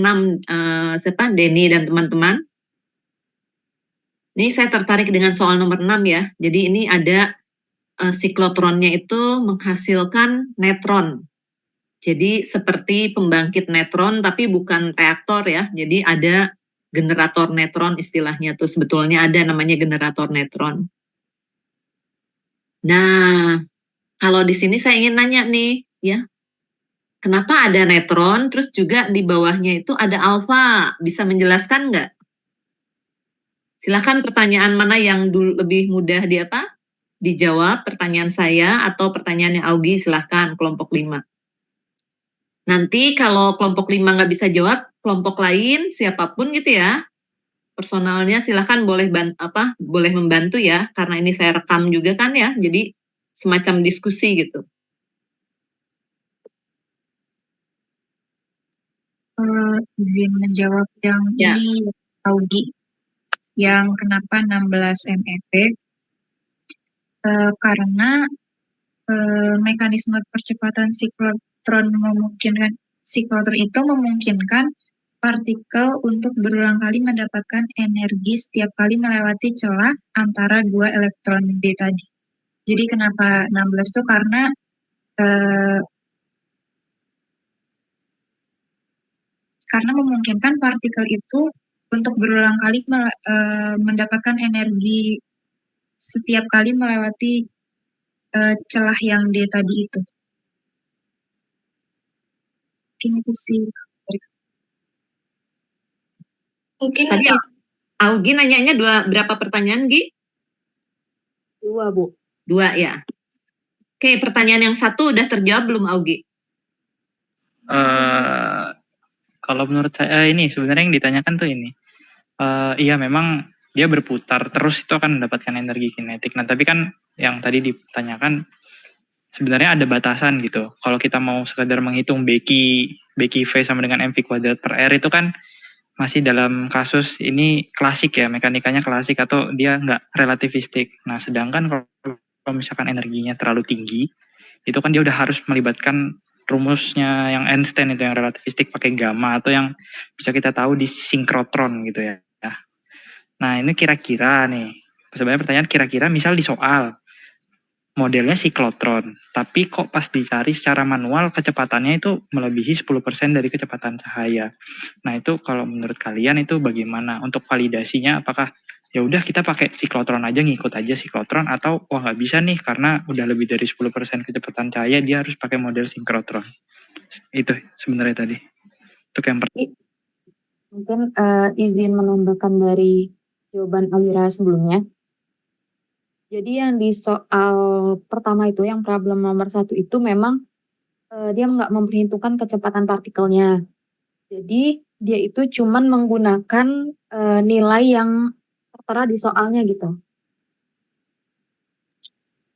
siapa? Denny dan teman-teman. Ini saya tertarik dengan soal nomor 6 ya. Jadi ini ada siklotronnya itu menghasilkan netron. Jadi seperti pembangkit netron tapi bukan reaktor ya. Jadi ada generator netron istilahnya tuh. Sebetulnya ada namanya generator netron. Nah, kalau di sini saya ingin nanya nih ya. Kenapa ada netron, terus juga di bawahnya itu ada alfa? Bisa menjelaskan nggak? Silakan pertanyaan mana yang lebih mudah dijawab, pertanyaan saya atau pertanyaannya Augie, silahkan kelompok 5. Nanti kalau kelompok 5 nggak bisa jawab, kelompok lain siapapun gitu ya, personalnya silahkan boleh membantu ya, karena ini saya rekam juga kan ya, jadi semacam diskusi gitu. Izin menjawab yang ini Augie, yang kenapa 16 MeV? Karena mekanisme percepatan siklotron itu memungkinkan partikel untuk berulang kali mendapatkan energi setiap kali melewati celah antara dua elektron D tadi. Jadi kenapa 16 itu karena memungkinkan partikel itu untuk berulang kali mendapatkan energi setiap kali melewati celah yang D tadi itu. Mungkin itu sih. Mungkin tadi Augie nanyanya berapa pertanyaan, Gi? 2, Bu. 2 ya. Oke, pertanyaan yang 1 udah terjawab belum, Augie? Kalau menurut saya ini sebenarnya yang ditanyakan tuh ini. Iya memang dia berputar terus itu akan mendapatkan energi kinetik. Nah tapi kan yang tadi ditanyakan sebenarnya ada batasan gitu. Kalau kita mau sekedar menghitung BQ V sama dengan mv kuadrat per R itu kan masih dalam kasus ini klasik ya, mekanikanya klasik atau dia nggak relativistik. Nah sedangkan kalau misalkan energinya terlalu tinggi, itu kan dia udah harus melibatkan rumusnya yang Einstein itu yang relativistik pakai gamma atau yang bisa kita tahu di sinkrotron gitu ya. Nah ini kira-kira nih, sebenarnya pertanyaan kira-kira misal di soal modelnya siklotron, tapi kok pas dicari secara manual kecepatannya itu melebihi 10% dari kecepatan cahaya. Nah itu kalau menurut kalian itu bagaimana untuk validasinya? Apakah ya udah kita pakai siklotron aja, ngikut aja siklotron, atau wah nggak bisa nih karena udah lebih dari 10% kecepatan cahaya dia harus pakai model sinkrotron? Itu sebenarnya tadi. Untuk yang Mungkin izin menambahkan dari jawaban Alira sebelumnya. Jadi yang di soal pertama itu, yang problem nomor 1 itu memang dia nggak memperhitungkan kecepatan partikelnya. Jadi dia itu cuman menggunakan nilai yang tertera di soalnya gitu.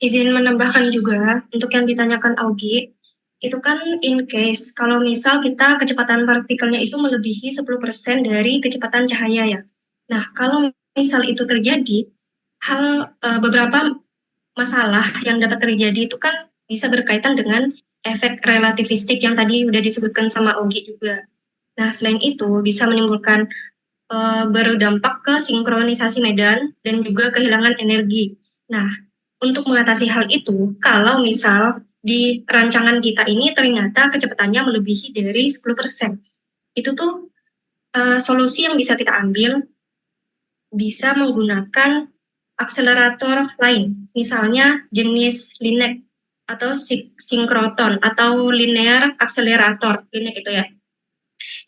Izin menambahkan juga untuk yang ditanyakan Augie, itu kan in case kalau misal kita kecepatan partikelnya itu melebihi 10% dari kecepatan cahaya ya. Nah, kalau misal itu terjadi, beberapa masalah yang dapat terjadi itu kan bisa berkaitan dengan efek relativistik yang tadi udah disebutkan sama Augie juga. Nah, selain itu bisa menimbulkan berdampak ke sinkronisasi medan dan juga kehilangan energi. Nah, untuk mengatasi hal itu, kalau misal di rancangan kita ini ternyata kecepatannya melebihi dari 10%, itu tuh solusi yang bisa kita ambil bisa menggunakan akselerator lain, misalnya jenis LINEC atau sinkroton atau linear akselerator, LINEC itu ya,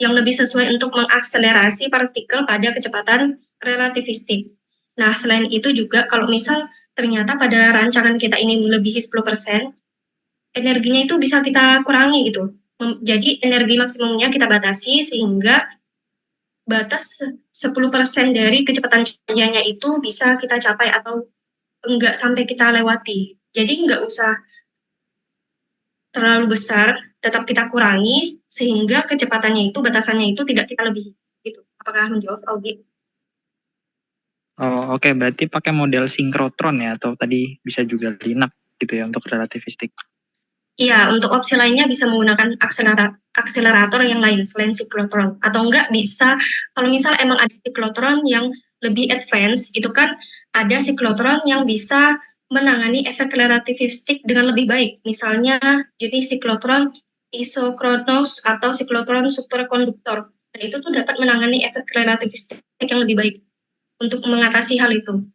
yang lebih sesuai untuk mengakselerasi partikel pada kecepatan relativistik. Nah, selain itu juga kalau misal ternyata pada rancangan kita ini melebihi 10%, energinya itu bisa kita kurangi gitu. Jadi energi maksimumnya kita batasi sehingga batas 10% dari kecepatan cahayanya itu bisa kita capai atau enggak sampai kita lewati. Jadi enggak usah terlalu besar, tetap kita kurangi sehingga kecepatannya itu, batasannya itu tidak kita lebihi. Gitu. Apakah menjawab, Augie? Oh, oke, berarti pakai model sinkrotron ya, atau tadi bisa juga linak gitu ya untuk relativistik. Iya, untuk opsi lainnya bisa menggunakan akselerator yang lain selain siklotron. Atau enggak bisa, kalau misal emang ada siklotron yang lebih advance, itu kan ada siklotron yang bisa menangani efek relativistik dengan lebih baik. Misalnya jenis siklotron isokronos atau siklotron superkonduktor. Nah, itu tuh dapat menangani efek relativistik yang lebih baik untuk mengatasi hal itu.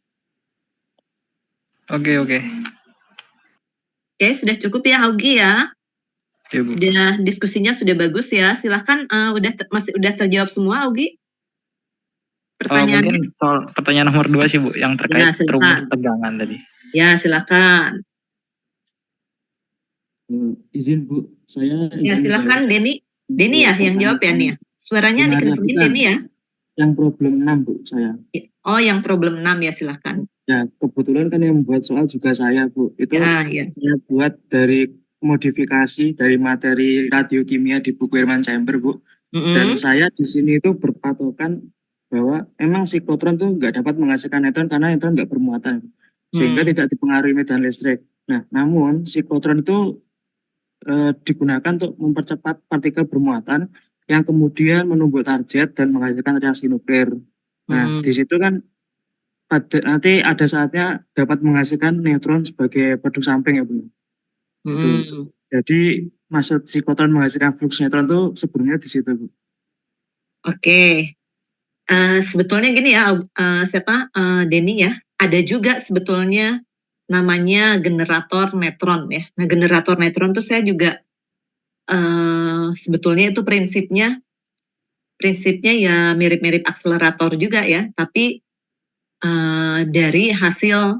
Oke. Oke, sudah cukup ya Augie ya. Ya, Bu. Sudah diskusinya sudah bagus ya. Silahkan udah terjawab semua Augie? Pertanyaannya? Mungkin soal pertanyaan nomor 2 sih Bu, yang terkait silakan. rumus tegangan tadi. Ya, silakan. Izin Bu, saya Ya, izin silakan jawab. Denny. Denny ya yang jawab ya nih ya. Suaranya dikencengin Denny ya. Yang problem 6 Bu, saya. Oh, yang problem 6 ya, silakan. Ya, kebetulan kan yang membuat soal juga saya Bu. Itu Ya. saya buat dari modifikasi dari materi radiokimia di buku Herman Chamber Bu. Dan saya di sini itu berpatokan bahwa emang siklotron tuh nggak dapat menghasilkan neutron karena neutron nggak bermuatan. Sehingga tidak dipengaruhi medan listrik. Nah, namun siklotron itu digunakan untuk mempercepat partikel bermuatan yang kemudian menumbuk target dan menghasilkan reaksi nuklir. Nah, di situ kan nanti ada saatnya dapat menghasilkan neutron sebagai produk samping ya Bu. Jadi maksud siklotron menghasilkan flux neutron itu sebenarnya di situ Bu. Oke. Sebetulnya gini ya, Denny ya, ada juga sebetulnya namanya generator neutron ya. Nah, generator neutron tuh saya juga sebetulnya itu prinsipnya ya mirip-mirip akselerator juga ya, tapi dari hasil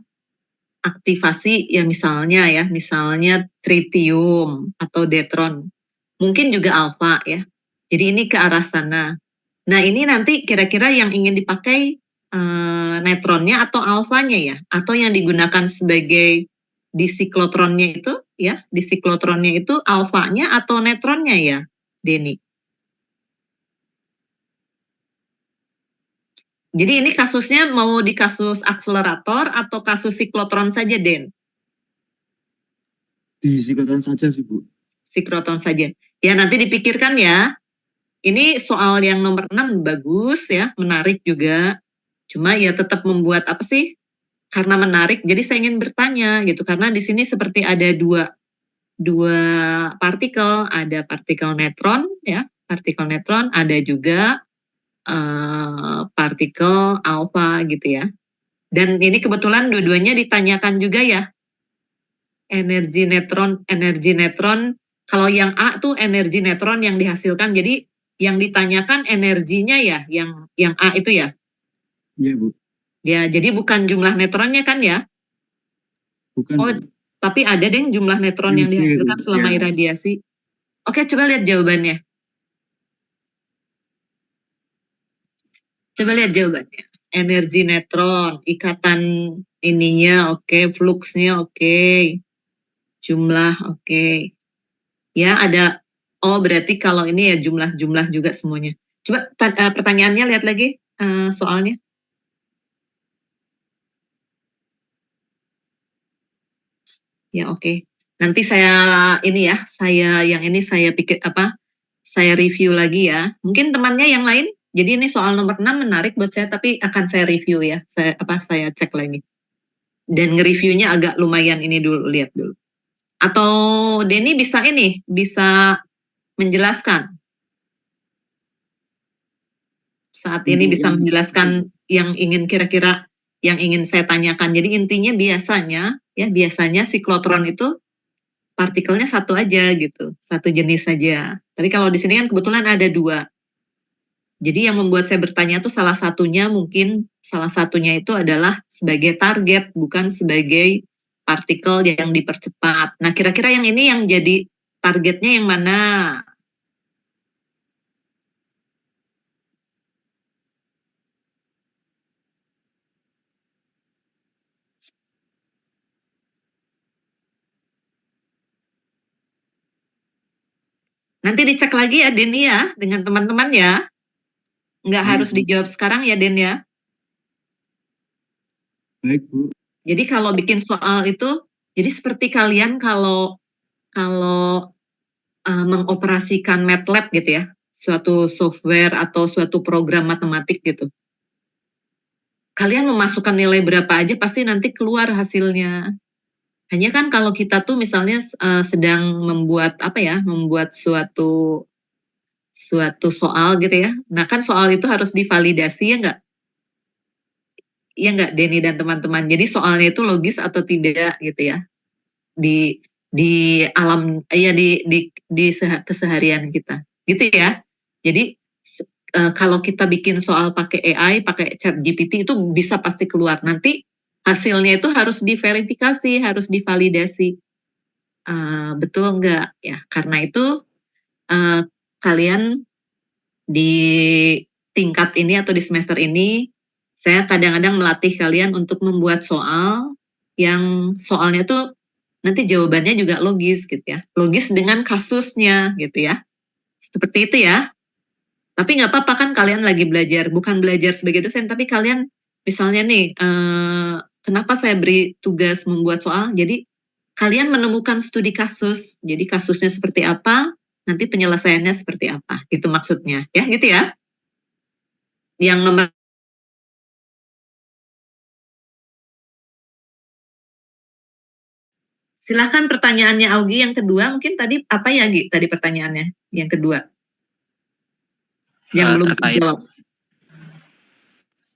aktivasi ya misalnya tritium atau deuteron, mungkin juga alfa ya. Jadi ini ke arah sana. Nah, ini nanti kira-kira yang ingin dipakai neutronnya atau alfanya ya, atau yang digunakan sebagai di siklotronnya itu ya, di siklotronnya itu alfanya atau neutronnya ya, Denny. Jadi ini kasusnya mau di kasus akselerator atau kasus siklotron saja, Den? Di siklotron saja sih Bu. Siklotron saja. Ya, nanti dipikirkan ya. Ini soal yang nomor 6 bagus ya, menarik juga. Cuma ya tetap membuat apa sih? Karena menarik, jadi saya ingin bertanya gitu. Karena di sini seperti ada dua partikel, ada partikel neutron ya, partikel neutron, ada juga partikel alfa gitu ya. Dan ini kebetulan dua-duanya ditanyakan juga ya. Energi neutron. Kalau yang A tuh energi neutron yang dihasilkan. Jadi yang ditanyakan energinya ya, yang A itu ya. Iya Bu. Ya, jadi bukan jumlah neutronnya kan ya? Bukan. Oh, tapi ada deh jumlah neutron yang dihasilkan selama iradiasi. Oke, coba lihat jawabannya. Coba lihat jawabannya. Energi neutron, ikatan ininya oke, fluxnya oke, jumlah oke. Ya, ada, oh berarti kalau ini ya jumlah-jumlah juga semuanya. Coba pertanyaannya lihat lagi soalnya. Ya oke. Nanti saya pikir saya review lagi ya. Mungkin temannya yang lain. Jadi ini soal nomor 6 menarik buat saya, tapi akan saya review ya. Saya cek lagi. Dan nge-reviewnya agak lumayan ini dulu, lihat dulu. Atau Denny bisa menjelaskan. Saat ini bisa menjelaskan yang ingin saya tanyakan. Jadi intinya biasanya siklotron itu partikelnya satu aja gitu, satu jenis saja. Tapi kalau di sini kan kebetulan ada dua. Jadi yang membuat saya bertanya itu salah satunya itu adalah sebagai target, bukan sebagai partikel yang dipercepat. Nah, kira-kira yang ini yang jadi targetnya yang mana? Nanti dicek lagi ya Denny ya dengan teman-teman ya. Nggak harus dijawab sekarang ya Den ya. Baik, Bu. Jadi kalau bikin soal itu, jadi seperti kalian kalau mengoperasikan MATLAB gitu ya, suatu software atau suatu program matematik gitu. Kalian memasukkan nilai berapa aja pasti nanti keluar hasilnya. Hanya kan kalau kita tuh misalnya sedang membuat membuat suatu soal gitu ya. Nah kan soal itu harus divalidasi ya nggak? Iya nggak Denny dan teman-teman. Jadi soalnya itu logis atau tidak gitu ya. Di alam di keseharian kita. Gitu ya. Jadi kalau kita bikin soal pakai AI, pakai ChatGPT itu bisa pasti keluar. Nanti hasilnya itu harus diverifikasi, harus divalidasi. Betul nggak? Ya, karena itu kalian di tingkat ini atau di semester ini, saya kadang-kadang melatih kalian untuk membuat soal yang soalnya tuh nanti jawabannya juga logis gitu ya. Logis dengan kasusnya gitu ya. Seperti itu ya. Tapi nggak apa-apa kan kalian lagi belajar, bukan belajar sebagai dosen, tapi kalian misalnya nih, kenapa saya beri tugas membuat soal, jadi kalian menemukan studi kasus, jadi kasusnya seperti apa, nanti penyelesaiannya seperti apa, gitu maksudnya, ya gitu ya. Yang nomor Silakan pertanyaannya Augie yang kedua, mungkin tadi apa ya Gi tadi pertanyaannya yang kedua? Yang belum Terkait dijawab.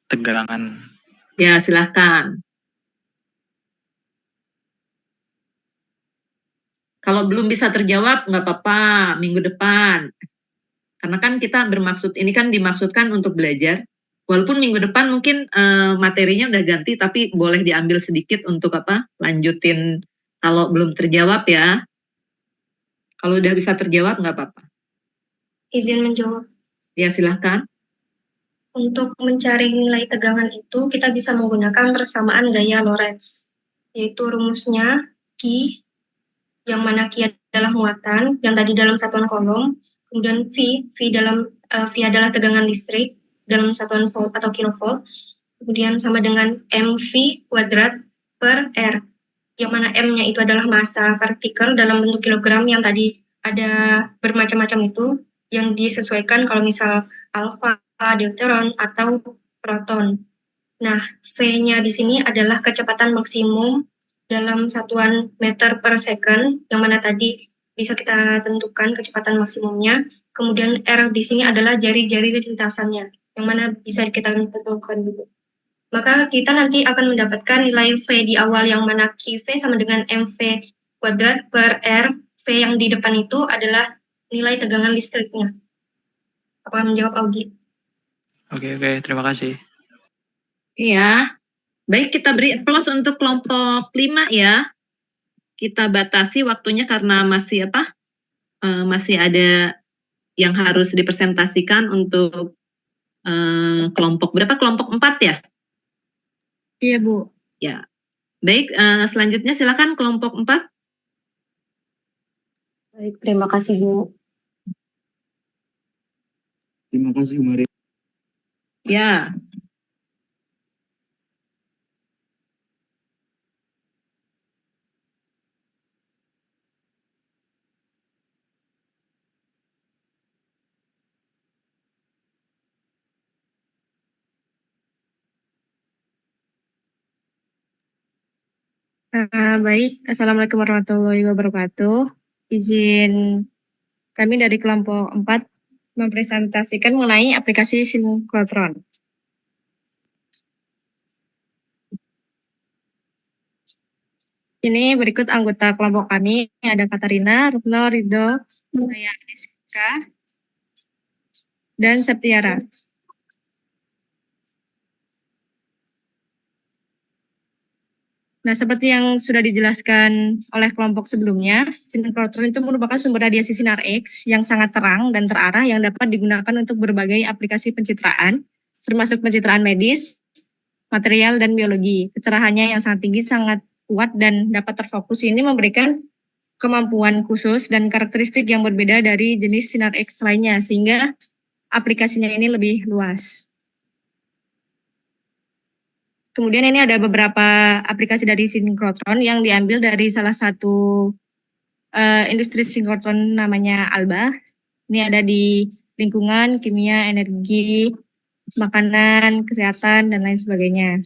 tegangan. Ya, silakan. Kalau belum bisa terjawab nggak apa-apa, minggu depan. Karena kan kita ini kan dimaksudkan untuk belajar. Walaupun minggu depan mungkin materinya udah ganti, tapi boleh diambil sedikit untuk lanjutin kalau belum terjawab ya. Kalau udah bisa terjawab nggak apa-apa. Izin menjawab. Ya, silahkan. Untuk mencari nilai tegangan itu, kita bisa menggunakan persamaan gaya Lorentz, yaitu rumusnya Q, yang mana Q adalah muatan, yang tadi dalam satuan kolom, kemudian V adalah tegangan listrik dalam satuan volt atau kilovolt, kemudian sama dengan mV kuadrat per R, yang mana M-nya itu adalah massa partikel dalam bentuk kilogram yang tadi ada bermacam-macam itu, yang disesuaikan kalau misal alfa, deuteron, atau proton. Nah, V-nya di sini adalah kecepatan maksimum dalam satuan meter per second, yang mana tadi bisa kita tentukan kecepatan maksimumnya. Kemudian R di sini adalah jari-jari lintasannya, yang mana bisa kita tentukan dulu. Maka kita nanti akan mendapatkan nilai V di awal yang mana QV sama dengan MV kuadrat per R. V yang di depan itu adalah nilai tegangan listriknya. Apakah menjawab Augie? Oke, terima kasih. Iya. Baik, kita beri applause untuk kelompok 5 ya. Kita batasi waktunya karena masih masih ada yang harus dipresentasikan untuk kelompok berapa? Kelompok 4 ya? Iya, Bu. Ya. Baik, selanjutnya silakan kelompok 4. Baik, terima kasih Bu. Terima kasih, Mari. Ya. Baik, Assalamualaikum warahmatullahi wabarakatuh. Izin kami dari kelompok 4 mempresentasikan mengenai aplikasi sinkronotron. Ini berikut anggota kelompok kami, ada Katarina, Retno, Ridho, saya Iska, dan Septiara. Nah, seperti yang sudah dijelaskan oleh kelompok sebelumnya, sinkronotron itu merupakan sumber radiasi sinar X yang sangat terang dan terarah yang dapat digunakan untuk berbagai aplikasi pencitraan, termasuk pencitraan medis, material, dan biologi. Kecerahannya yang sangat tinggi, sangat kuat, dan dapat terfokus ini memberikan kemampuan khusus dan karakteristik yang berbeda dari jenis sinar X lainnya, sehingga aplikasinya ini lebih luas. Kemudian ini ada beberapa aplikasi dari sinkrotron yang diambil dari salah satu industri sinkrotron namanya ALBA. Ini ada di lingkungan, kimia, energi, makanan, kesehatan, dan lain sebagainya.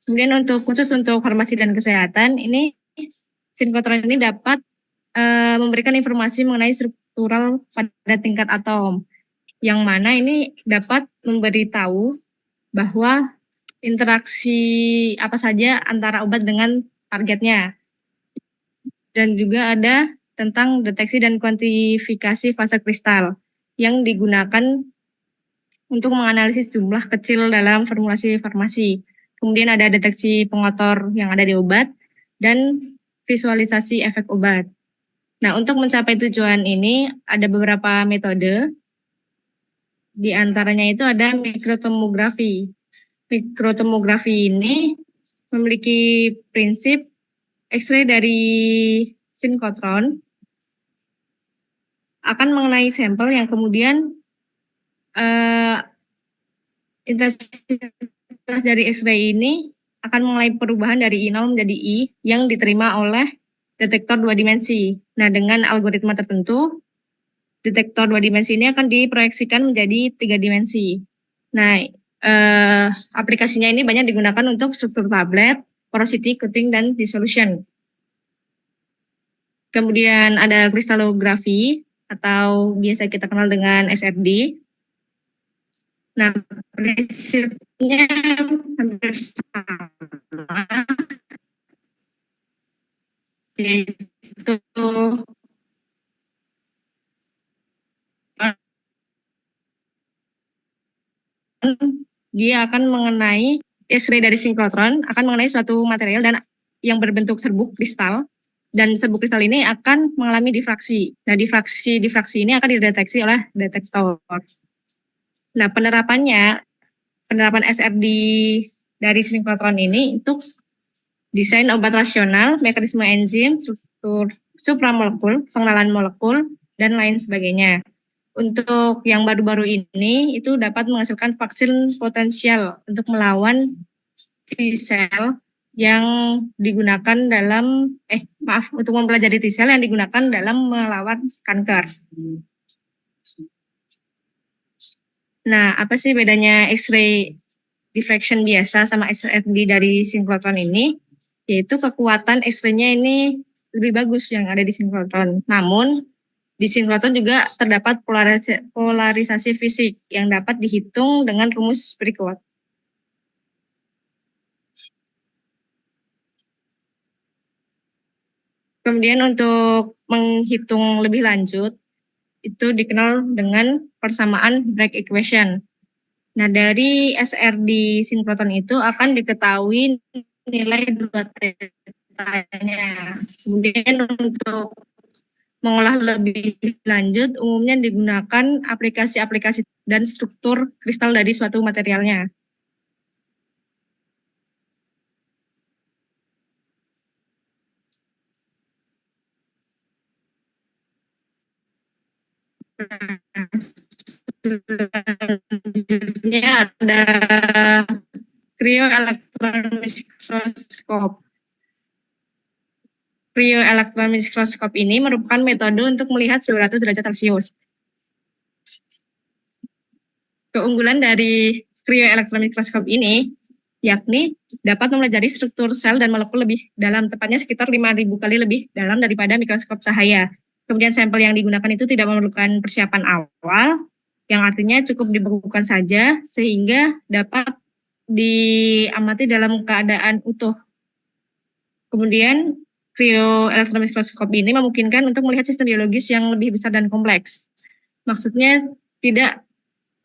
Kemudian khusus untuk farmasi dan kesehatan, ini sinkrotron ini dapat memberikan informasi mengenai struktural pada tingkat atom, yang mana ini dapat memberitahu bahwa interaksi apa saja antara obat dengan targetnya. Dan juga ada tentang deteksi dan kuantifikasi fase kristal yang digunakan untuk menganalisis jumlah kecil dalam formulasi farmasi. Kemudian ada deteksi pengotor yang ada di obat dan visualisasi efek obat. Nah, untuk mencapai tujuan ini ada beberapa metode. Di antaranya itu ada mikrotomografi. Mikrotomografi ini memiliki prinsip X-ray dari sinkrotron akan mengenai sampel yang kemudian intensitas dari X-ray ini akan mengalami perubahan dari I0 menjadi I yang diterima oleh detektor 2 dimensi. Nah, dengan algoritma tertentu, detektor 2 dimensi ini akan diproyeksikan menjadi 3 dimensi. Nah, aplikasinya ini banyak digunakan untuk struktur tablet, porosity, coating, dan dissolution. Kemudian ada kristalografi atau biasa kita kenal dengan SFD. Nah, prinsipnya hampir sama, yaitu dia akan mengenai X-ray dari sinkrotron, akan mengenai suatu material dan yang berbentuk serbuk kristal, dan serbuk kristal ini akan mengalami difraksi. Nah, difraksi ini akan dideteksi oleh detektor. Nah, penerapan SRD dari sinkrotron ini untuk desain obat rasional, mekanisme enzim, struktur supramolekul, pengenalan molekul, dan lain sebagainya. Untuk yang baru-baru ini itu dapat menghasilkan vaksin potensial untuk melawan T-cell yang digunakan dalam untuk mempelajari T-cell yang digunakan dalam melawan kanker. Nah, apa sih bedanya X-ray diffraction biasa sama SFD dari sinkrotron ini? Yaitu kekuatan X-ray-nya ini lebih bagus yang ada di sinkrotron. Namun di sinkrotron juga terdapat polarisasi fisik yang dapat dihitung dengan rumus berikut. Kemudian untuk menghitung lebih lanjut, itu dikenal dengan persamaan Bragg equation. Nah, dari SRD sinkrotron itu akan diketahui nilai 2 tetanya. Kemudian untuk mengolah lebih lanjut, umumnya digunakan aplikasi-aplikasi dan struktur kristal dari suatu materialnya. Selanjutnya ada cryo-electron microscope. Cryo-electron microscope ini merupakan metode untuk melihat 200 derajat Celcius. Keunggulan dari cryo-electron microscope ini yakni dapat mempelajari struktur sel dan molekul lebih dalam, tepatnya sekitar 5.000 kali lebih dalam daripada mikroskop cahaya. Kemudian sampel yang digunakan itu tidak memerlukan persiapan awal, yang artinya cukup dibekukan saja sehingga dapat diamati dalam keadaan utuh. Kemudian cryo-electron microscope ini memungkinkan untuk melihat sistem biologis yang lebih besar dan kompleks. Maksudnya tidak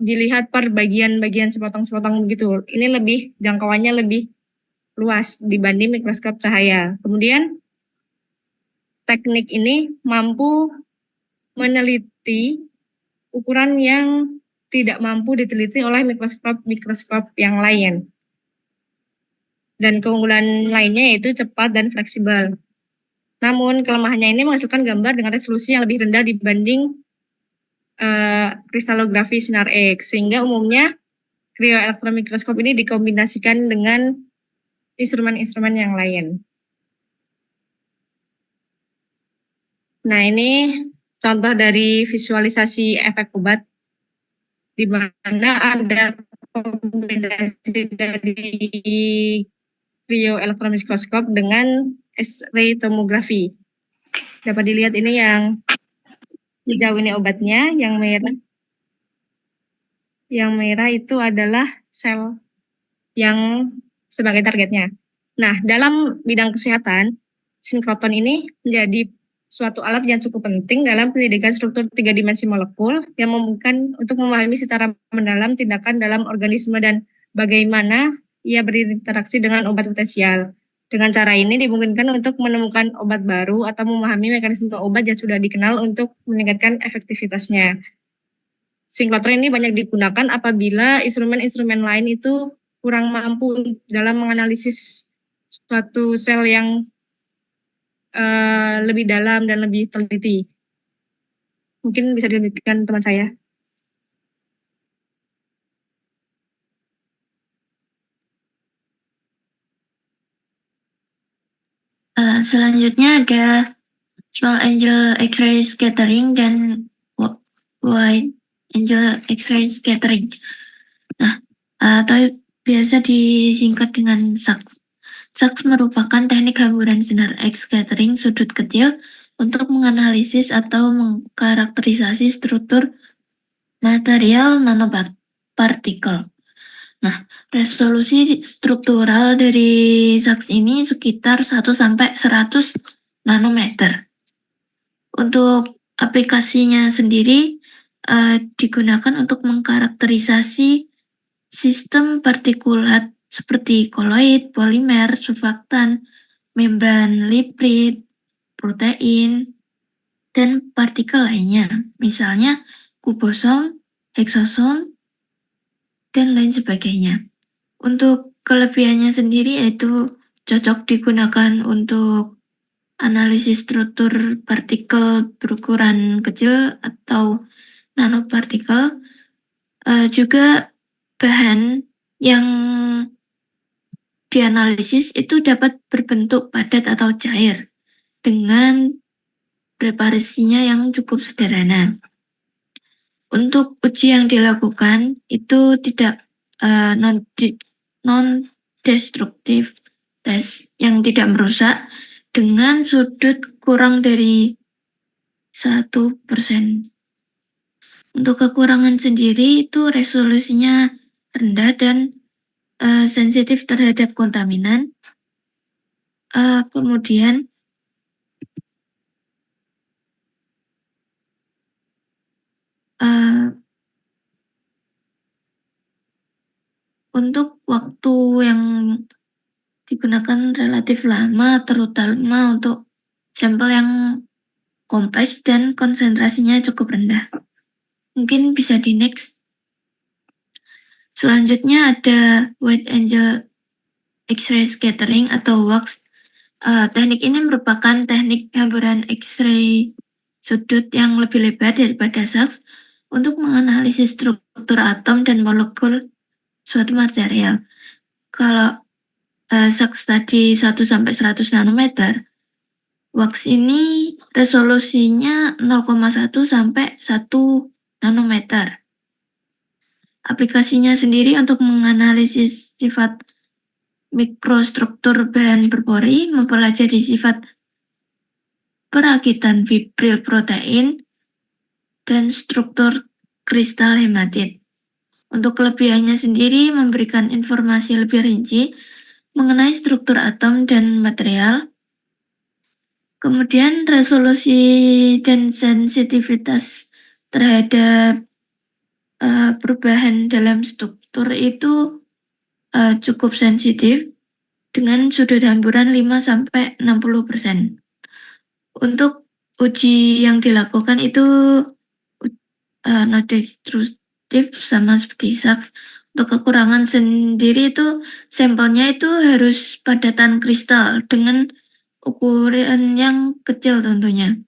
dilihat per bagian-bagian sepotong-sepotong begitu. Ini jangkauannya lebih luas dibanding mikroskop cahaya. Kemudian teknik ini mampu meneliti ukuran yang tidak mampu diteliti oleh mikroskop yang lain. Dan keunggulan lainnya yaitu cepat dan fleksibel. Namun kelemahannya ini menghasilkan gambar dengan resolusi yang lebih rendah dibanding kristalografi sinar X, sehingga umumnya cryo-elektron mikroskop ini dikombinasikan dengan instrumen-instrumen yang lain. Nah, ini contoh dari visualisasi efek obat, di mana ada kombinasi dari cryo-elektron mikroskop dengan X-ray tomografi. Dapat dilihat ini yang hijau ini obatnya, yang merah itu adalah sel yang sebagai targetnya. Nah, dalam bidang kesehatan, sinkroton ini menjadi suatu alat yang cukup penting dalam penyelidikan struktur 3 dimensi molekul yang memungkinkan untuk memahami secara mendalam tindakan dalam organisme dan bagaimana ia berinteraksi dengan obat potensial. Dengan cara ini dimungkinkan untuk menemukan obat baru atau memahami mekanisme obat yang sudah dikenal untuk meningkatkan efektivitasnya. Sinkroton ini banyak digunakan apabila instrumen-instrumen lain itu kurang mampu dalam menganalisis suatu sel yang lebih dalam dan lebih teliti. Mungkin bisa dilanjutkan teman saya. Selanjutnya ada small angel X-ray scattering dan wide angel X-ray scattering. Nah, atau biasa disingkat dengan SAX. SAX merupakan teknik hamburan sinar X scattering sudut kecil untuk menganalisis atau mengkarakterisasi struktur material nanopartikel. Nah, resolusi struktural dari SAX ini sekitar 1-100 nanometer. Untuk aplikasinya sendiri digunakan untuk mengkarakterisasi sistem partikulat seperti koloid, polimer, surfaktan, membran lipid, protein, dan partikel lainnya, misalnya kubosom, heksosom, dan lain sebagainya. Untuk kelebihannya sendiri yaitu cocok digunakan untuk analisis struktur partikel berukuran kecil atau nanopartikel. Juga bahan yang dianalisis itu dapat berbentuk padat atau cair dengan preparasinya yang cukup sederhana. Untuk uji yang dilakukan itu tidak non-destruktif test yang tidak merusak dengan sudut kurang dari 1%. Untuk kekurangan sendiri itu resolusinya rendah dan sensitif terhadap kontaminan. Kemudian untuk waktu yang digunakan relatif lama, terutama untuk sampel yang kompleks dan konsentrasinya cukup rendah. Mungkin bisa di next. Selanjutnya ada wide angle X-ray scattering atau WAX. Teknik ini merupakan teknik hamburan X-ray sudut yang lebih lebar daripada SAX untuk menganalisis struktur atom dan molekul suatu material. Kalau SAX tadi 1-100 nanometer, WAX ini resolusinya 0,1-1 nanometer. Aplikasinya sendiri untuk menganalisis sifat mikrostruktur bahan berpori, mempelajari sifat perakitan fibril protein, dan struktur kristal hematit. Untuk kelebihannya sendiri memberikan informasi lebih rinci mengenai struktur atom dan material. Kemudian resolusi dan sensitivitas terhadap perubahan dalam struktur itu cukup sensitif dengan sudut hamburan 5-60%. Untuk uji yang dilakukan itu non-destruktif sama seperti SAX. Untuk kekurangan sendiri itu sampelnya itu harus padatan kristal dengan ukuran yang kecil tentunya.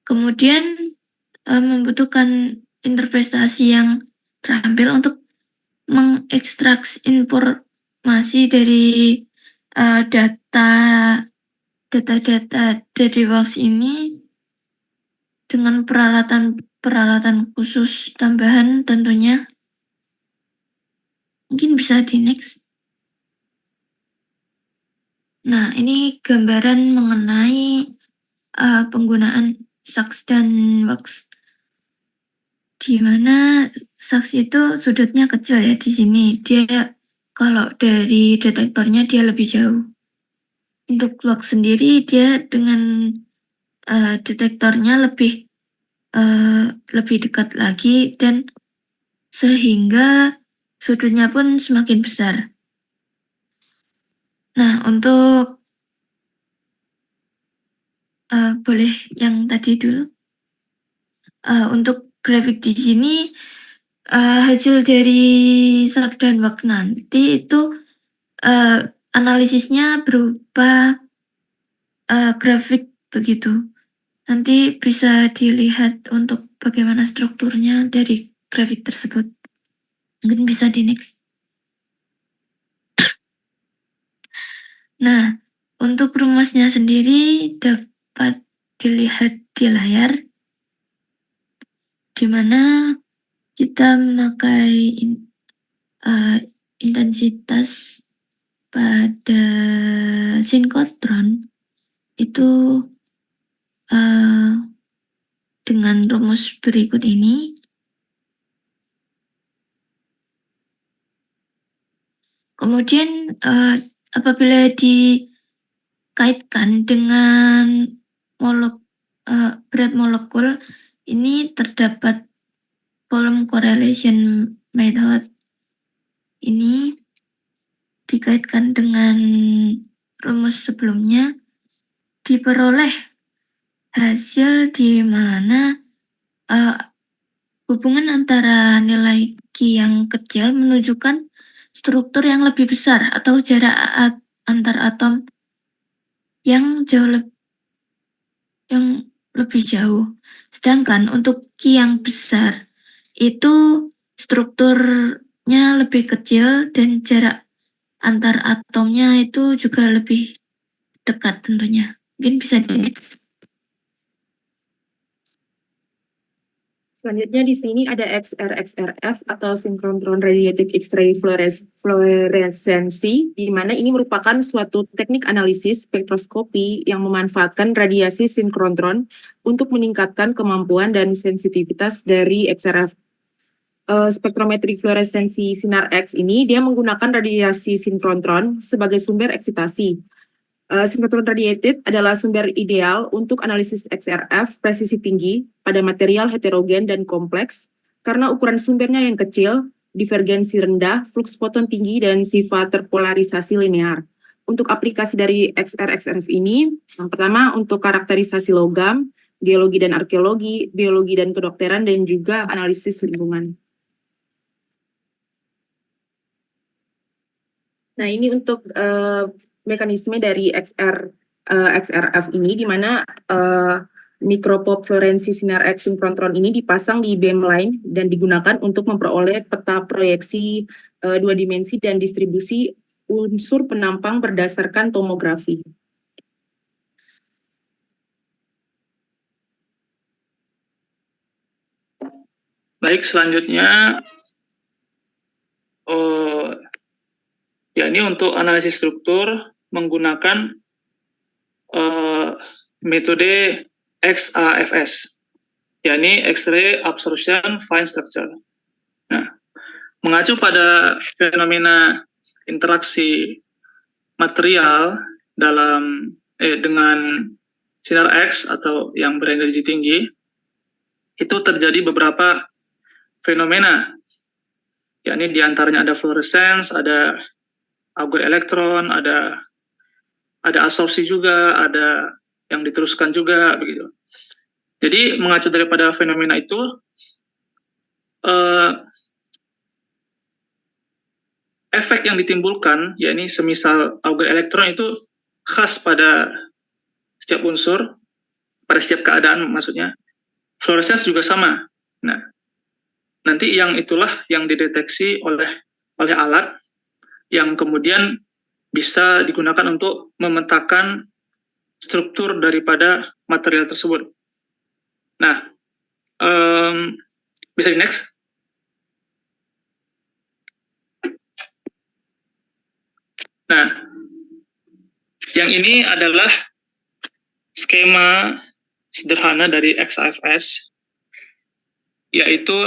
Kemudian membutuhkan interpretasi yang terampil untuk mengekstraksi informasi dari data dari box ini dengan peralatan khusus tambahan tentunya. Mungkin bisa di next. Nah, ini gambaran mengenai penggunaan SAX dan box. Di mana SAX itu sudutnya kecil ya di sini. Dia kalau dari detektornya dia lebih jauh. Untuk box sendiri dia dengan detektornya lebih dekat lagi dan sehingga sudutnya pun semakin besar. Nah, untuk boleh yang tadi dulu. Untuk grafik di sini hasil dari SAX dan box nanti itu analisisnya berupa grafik begitu. Nanti bisa dilihat untuk bagaimana strukturnya dari grafik tersebut. Mungkin bisa di next. Nah, untuk rumusnya sendiri dapat dilihat di layar, di mana kita memakai intensitas pada sinkotron itu dengan rumus berikut ini. Kemudian apabila dikaitkan dengan berat molekul, ini terdapat volume correlation method. Ini dikaitkan dengan rumus sebelumnya, diperoleh hasil di mana hubungan antara nilai Q yang kecil menunjukkan struktur yang lebih besar atau jarak antar atom yang lebih jauh. Sedangkan untuk Q yang besar itu strukturnya lebih kecil dan jarak antar atomnya itu juga lebih dekat tentunya. Mungkin bisa di next. Selanjutnya di sini ada XRXRF atau Synchrotron Radiative X-ray Fluorescency, di mana ini merupakan suatu teknik analisis spektroskopi yang memanfaatkan radiasi sinkrontron untuk meningkatkan kemampuan dan sensitivitas dari XRF. Spektrometrik fluoresensi sinar X ini dia menggunakan radiasi sinkrontron sebagai sumber eksitasi. Synchrotron radiated adalah sumber ideal untuk analisis XRF presisi tinggi pada material heterogen dan kompleks karena ukuran sumbernya yang kecil, divergensi rendah, fluks foton tinggi, dan sifat terpolarisasi linear. Untuk aplikasi dari XRXRF ini, yang pertama untuk karakterisasi logam, geologi dan arkeologi, biologi dan kedokteran, dan juga analisis lingkungan. Nah, ini untuk mekanisme dari XRF ini, di mana mikropop fluorensi sinar X sinkrontron ini dipasang di beamline dan digunakan untuk memperoleh peta proyeksi 2 dimensi dan distribusi unsur penampang berdasarkan tomografi. Baik, selanjutnya ini untuk analisis struktur menggunakan metode XAFS, yakni X-ray Absorption Fine Structure. Nah, mengacu pada fenomena interaksi material dengan sinar X atau yang berenergi tinggi, itu terjadi beberapa fenomena, yakni diantaranya ada fluorescence, ada auger elektron, ada absorpsi juga, ada yang diteruskan juga, begitu. Jadi mengacu daripada fenomena itu, 2 efek yang ditimbulkan, yakni semisal auger elektron itu khas pada setiap unsur, pada setiap keadaan maksudnya. Fluorescence juga sama. Nah, nanti yang itulah yang dideteksi oleh alat yang kemudian bisa digunakan untuk memetakan struktur daripada material tersebut. Nah, bisa di next. Nah, yang ini adalah skema sederhana dari XIFS, yaitu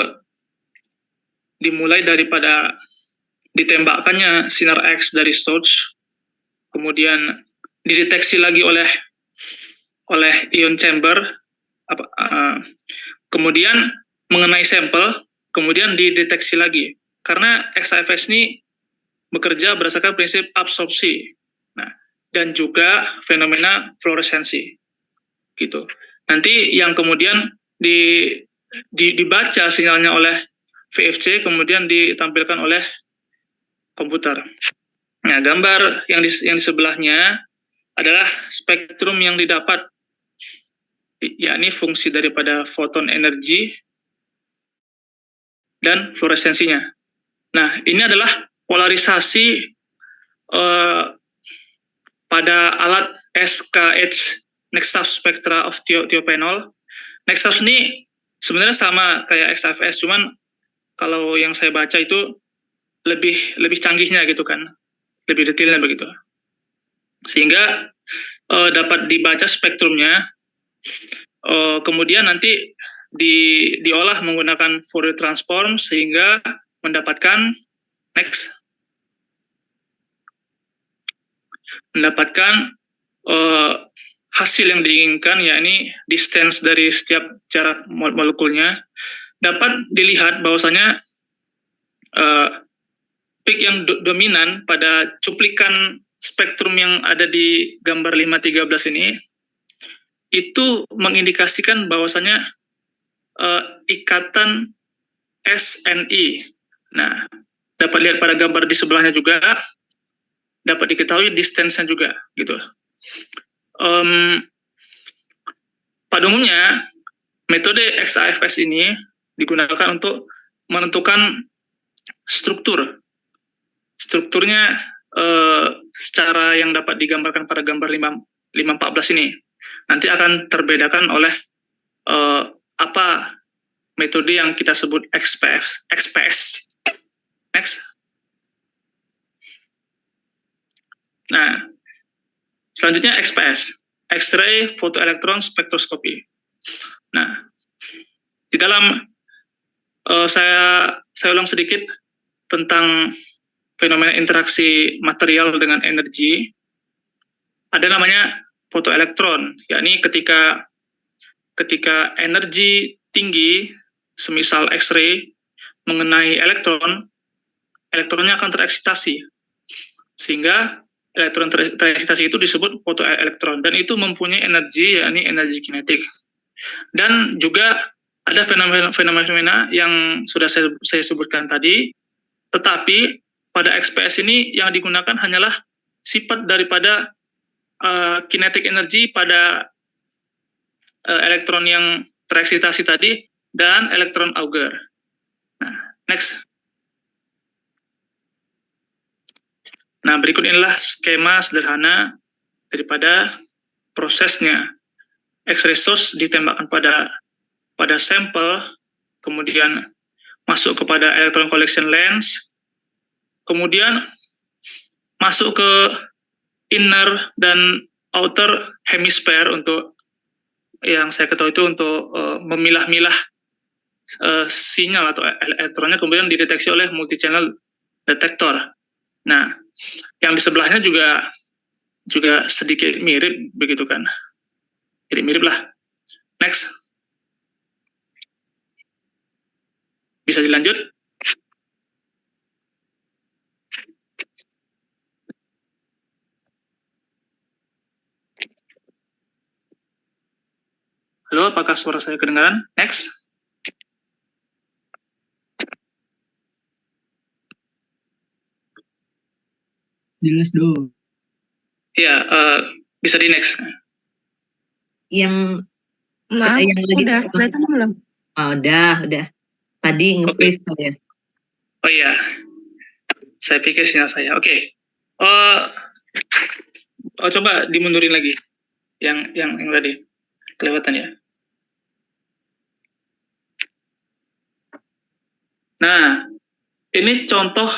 dimulai daripada ditembakkannya sinar X dari source, kemudian dideteksi lagi oleh ion chamber, kemudian mengenai sampel, kemudian dideteksi lagi. Karena XIFS ini bekerja berdasarkan prinsip absorpsi, nah, dan juga fenomena fluoresensi, gitu. Nanti yang kemudian dibaca sinyalnya oleh VFC, kemudian ditampilkan oleh komputer. Nah, gambar yang di sebelahnya adalah spektrum yang didapat, yakni fungsi daripada foton energi dan fluoresensinya. Nah, ini adalah polarisasi pada alat SKH, Nextaf Spectra of Thiopenol. Nextaf ini sebenarnya sama kayak XIFS, cuman kalau yang saya baca itu lebih canggihnya gitu kan, lebih detailnya begitu. Sehingga dapat dibaca spektrumnya, kemudian nanti diolah menggunakan Fourier transform sehingga mendapatkan hasil yang diinginkan, yakni distance dari setiap jarak molekulnya. Dapat dilihat bahwasanya peak yang dominan pada cuplikan spektrum yang ada di gambar 513 ini itu mengindikasikan bahwasanya ikatan SNI. Nah, dapat lihat pada gambar di sebelahnya juga, dapat diketahui distance-nya juga, gitu. Pada umumnya, metode XIFS ini digunakan untuk menentukan strukturnya secara yang dapat digambarkan pada gambar 514 ini. Nanti akan terbedakan oleh apa metode yang kita sebut XPS. Next. Nah, selanjutnya XPS, X-ray Photoelectron Spectroscopy. Nah, di dalam saya ulang sedikit tentang fenomena interaksi material dengan energi. Ada namanya fotoelektron, yakni ketika energi tinggi, semisal X-ray, mengenai elektronnya akan tereksitasi. Sehingga elektron tereksitasi itu disebut fotoelektron, dan itu mempunyai energi, yakni energi kinetik. Dan juga ada fenomena yang sudah saya sebutkan tadi, tetapi pada XPS ini yang digunakan hanyalah sifat daripada kinetik energi pada elektron yang tereksitasi tadi dan elektron auger. Nah, next. Nah, berikut inilah skema sederhana daripada prosesnya. X-ray source ditembakkan pada sampel, kemudian masuk kepada electron collection lens, kemudian masuk ke inner dan outer hemisphere untuk yang saya ketahui itu untuk memilah-milah sinyal atau elektronnya, kemudian dideteksi oleh multi-channel detektor. Nah, yang di sebelahnya juga sedikit mirip begitu kan. Mirip lah. Next. Bisa dilanjut? Halo, apakah suara saya kedengaran? Next. Jelas dong. Ya, bisa di next. Yang Maaf, yang lagi udah kelihatan belum? Oh, udah. Tadi nge-freeze saya. Oh iya, saya pikir sinyal saya. Oke. Coba dimundurin lagi. Yang tadi kelewatan ya. Nah, ini contoh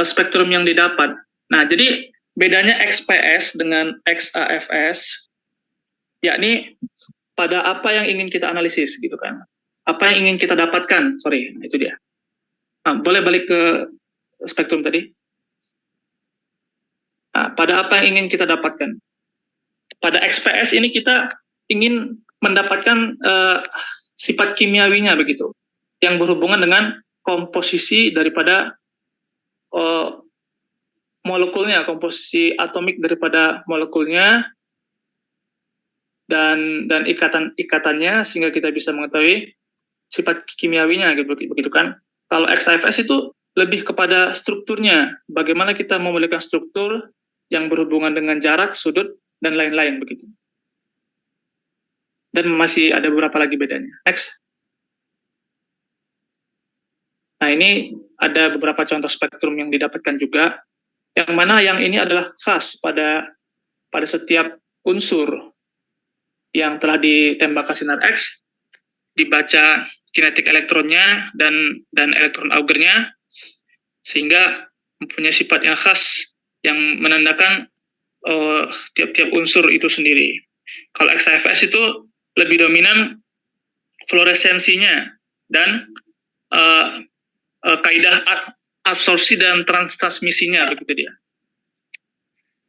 spektrum yang didapat. Nah, jadi bedanya XPS dengan XAFS, yakni pada apa yang ingin kita analisis gitu kan. Apa yang ingin kita dapatkan, sorry, itu dia. Nah, boleh balik ke spektrum tadi. Nah, pada apa yang ingin kita dapatkan. Pada XPS ini kita ingin mendapatkan sifat kimiawinya begitu, yang berhubungan dengan komposisi daripada molekulnya, komposisi atomik daripada molekulnya, dan ikatannya sehingga kita bisa mengetahui sifat kimiawinya begitu kan. Kalau XIFS itu lebih kepada strukturnya, bagaimana kita memiliki struktur yang berhubungan dengan jarak, sudut, dan lain-lain begitu. Dan masih ada beberapa lagi bedanya. Next. Nah, ini ada beberapa contoh spektrum yang didapatkan juga, yang mana yang ini adalah khas pada setiap unsur yang telah ditembakkan sinar X, dibaca kinetik elektronnya dan elektron augernya, sehingga mempunyai sifat yang khas yang menandakan tiap-tiap unsur itu sendiri. Kalau XIFS itu lebih dominan fluoresensinya dan kaidah absorpsi dan transmisinya begitu dia.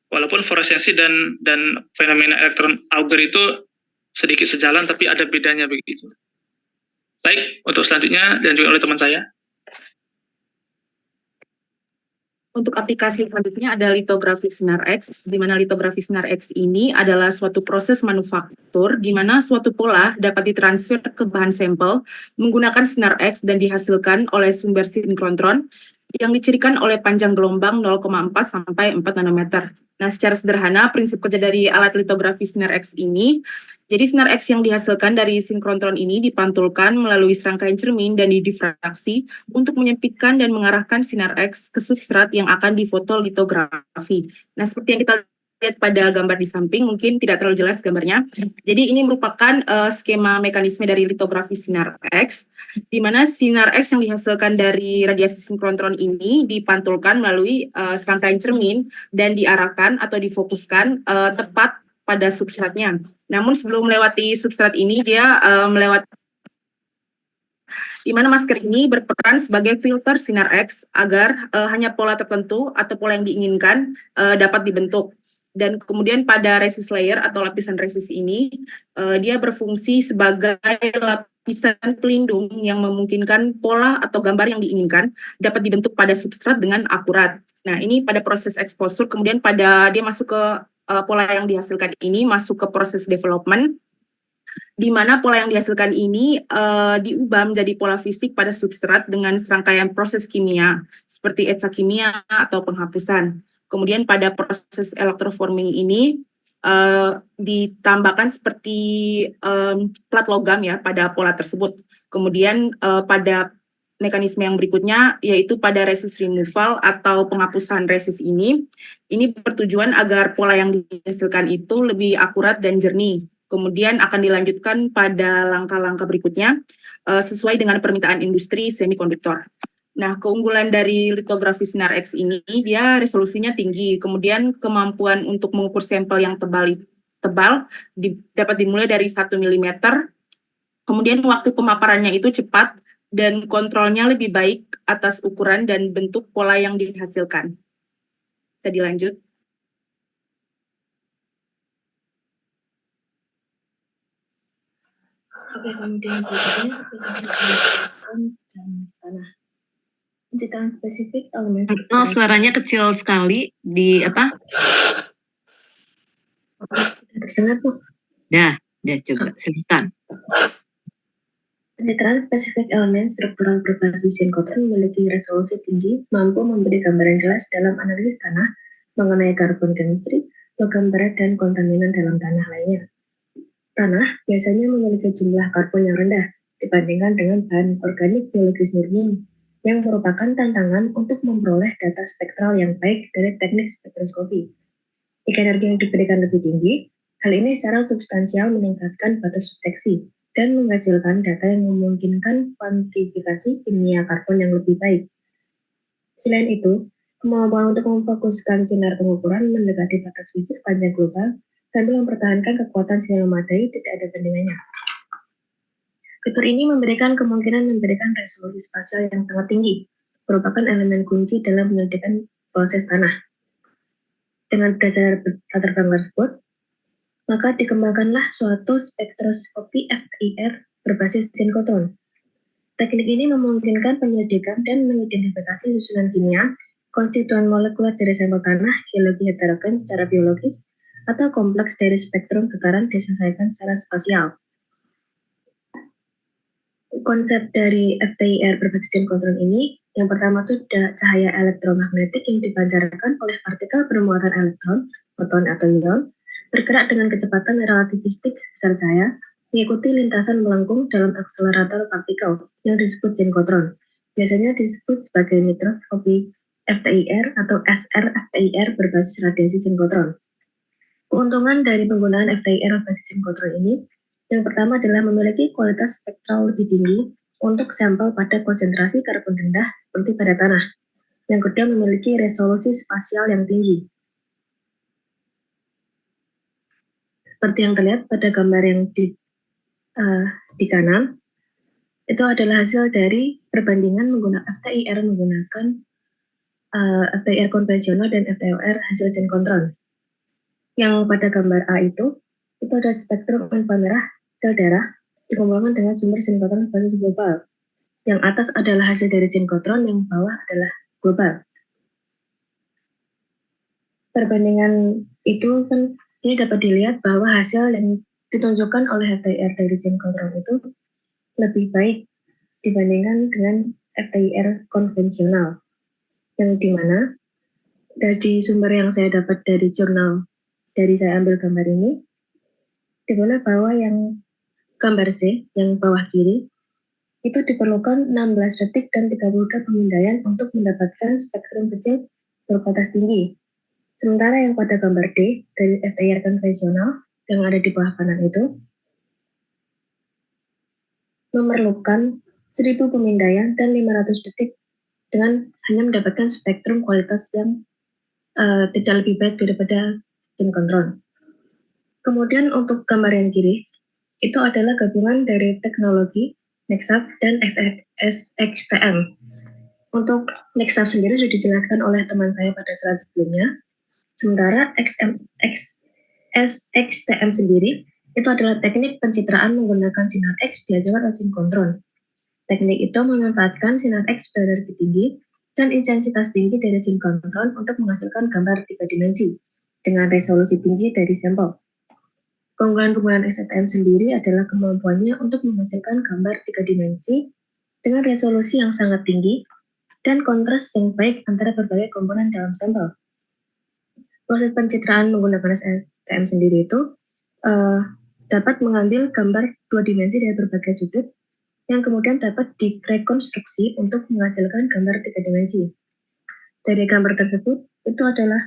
Walaupun fluoresensi dan fenomena elektron auger itu sedikit sejalan, tapi ada bedanya begitu. Baik, untuk selanjutnya dan juga oleh teman saya. Untuk aplikasi selanjutnya ada litografi sinar X, di mana litografi sinar X ini adalah suatu proses manufaktur di mana suatu pola dapat ditransfer ke bahan sampel menggunakan sinar X dan dihasilkan oleh sumber sinkrontron yang dicirikan oleh panjang gelombang 0,4 sampai 4 nanometer. Nah, secara sederhana prinsip kerja dari alat litografi sinar X ini, jadi sinar X yang dihasilkan dari sinkrontron ini dipantulkan melalui serangkaian cermin dan didifraksi untuk menyempitkan dan mengarahkan sinar X ke substrat yang akan difotolitografi. Nah, seperti yang kita lihat pada gambar di samping, mungkin tidak terlalu jelas gambarnya. Jadi ini merupakan skema mekanisme dari litografi sinar X, di mana sinar X yang dihasilkan dari radiasi sinkrontron ini dipantulkan melalui serangkaian cermin dan diarahkan atau difokuskan tepat pada substratnya. Namun sebelum melewati substrat ini, dia melewati di mana masker ini berperan sebagai filter sinar X agar hanya pola tertentu atau pola yang diinginkan dapat dibentuk. Dan kemudian pada resist layer atau lapisan resist ini, dia berfungsi sebagai lapisan pelindung yang memungkinkan pola atau gambar yang diinginkan dapat dibentuk pada substrat dengan akurat. Nah, ini pada proses exposure, kemudian pada dia masuk ke pola yang dihasilkan ini masuk ke proses development, di mana pola yang dihasilkan ini diubah menjadi pola fisik pada substrat dengan serangkaian proses kimia, seperti etsakimia atau penghapusan. Kemudian pada proses electroforming ini ditambahkan seperti plat logam ya pada pola tersebut. Kemudian pada mekanisme yang berikutnya yaitu pada resist removal atau penghapusan resist ini bertujuan agar pola yang dihasilkan itu lebih akurat dan jernih. Kemudian akan dilanjutkan pada langkah-langkah berikutnya sesuai dengan permintaan industri semikonduktor. Nah, keunggulan dari litografi sinar X ini, dia resolusinya tinggi, kemudian kemampuan untuk mengukur sampel yang tebal dapat dimulai dari 1 mm, kemudian waktu pemaparannya itu cepat, dan kontrolnya lebih baik atas ukuran dan bentuk pola yang dihasilkan. Bisa dilanjut. Oke, kemudian berikutnya penciptaan spesifik elemen. Oh, suaranya kecil sekali di apa? Terdengar tuh. Dah coba silakan. Pencitraan spesifik elemen struktural berbasis sinkotron memiliki resolusi tinggi, mampu memberi gambaran jelas dalam analisis tanah mengenai karbon chemistry, logam berat, dan kontaminan dalam tanah lainnya. Tanah biasanya memiliki jumlah karbon yang rendah dibandingkan dengan bahan organik biologis murni, yang merupakan tantangan untuk memperoleh data spektral yang baik dari teknik spektroskopi. Jika energi yang diberikan lebih tinggi, hal ini secara substansial meningkatkan batas deteksi dan menghasilkan data yang memungkinkan kuantifikasi kimia karbon yang lebih baik. Selain itu, kemampuan untuk memfokuskan sinar pengukuran mendekati batas fisik panjang global sambil mempertahankan kekuatan sinyal memadai tidak ada bandingannya. Fitur ini memberikan kemungkinan memberikan resolusi spasial yang sangat tinggi, merupakan elemen kunci dalam menyelidiki proses tanah. Dengan dasar latar belakang tersebut, maka dikembangkanlah suatu spektroskopi FTIR berbasis sinkotron. Teknik ini memungkinkan penyelidikan dan mengidentifikasi susunan kimia, konstituen molekuler dari sampel tanah, geologi heterogen secara biologis, atau kompleks dari spektrum getaran diselesaikan secara spasial. Konsep dari FTIR berbasis sinkotron ini, yang pertama itu cahaya elektromagnetik yang dipancarkan oleh partikel bermuatan elektron, foton atau ion, bergerak dengan kecepatan relativistik sebesar cahaya, mengikuti lintasan melengkung dalam akselerator partikel yang disebut sinkotron. Biasanya disebut sebagai mikroskopi FTIR atau SR-FTIR berbasis radiasi sinkotron. Keuntungan dari penggunaan FTIR berbasis sinkotron ini, yang pertama adalah memiliki kualitas spektral lebih tinggi untuk sampel pada konsentrasi karbon rendah seperti pada tanah. Yang kedua memiliki resolusi spasial yang tinggi. Seperti yang terlihat pada gambar yang di kanan, itu adalah hasil dari perbandingan menggunakan FTIR menggunakan FTIR konvensional dan FTIR hasil sinkotron. Yang pada gambar A itu ada spektrum infra merah sel darah dikumpulkan dengan sumber sinkotron basis global. Yang atas adalah hasil dari sinkotron, yang bawah adalah global. Perbandingan itu kan ini dapat dilihat bahwa hasil yang ditunjukkan oleh FTIR dari sinkotron itu lebih baik dibandingkan dengan FTIR konvensional, yang dimana dari sumber yang saya dapat dari jurnal dari saya ambil gambar ini, dimana bahwa yang gambar C yang bawah kiri itu diperlukan 16 detik dan 32 pemindaian untuk mendapatkan spektrum kecil berbatas tinggi. Sementara yang pada gambar D dari FTIR konvensional yang ada di bawah kanan itu memerlukan 1000 pemindaian dan 500 detik dengan hanya mendapatkan spektrum kualitas yang tidak lebih baik daripada sinkotron. Kemudian untuk gambar yang kiri itu adalah gabungan dari teknologi NextSAF dan SXTM. Untuk NextSAF sendiri sudah dijelaskan oleh teman saya pada slide sebelumnya. Sementara SXTM sendiri itu adalah teknik pencitraan menggunakan sinar X diajarkan oleh sinkotron. Teknik itu memanfaatkan sinar X berenergi tinggi dan intensitas tinggi dari sinkotron untuk menghasilkan gambar 3 dimensi dengan resolusi tinggi dari sampel. Keunggulan penggunaan SXTM sendiri adalah kemampuannya untuk menghasilkan gambar 3 dimensi dengan resolusi yang sangat tinggi dan kontras yang baik antara berbagai komponen dalam sampel. Proses pencitraan menggunakan SXTM sendiri itu dapat mengambil gambar 2 dimensi dari berbagai sudut yang kemudian dapat direkonstruksi untuk menghasilkan gambar 3 dimensi. Dari gambar tersebut, itu adalah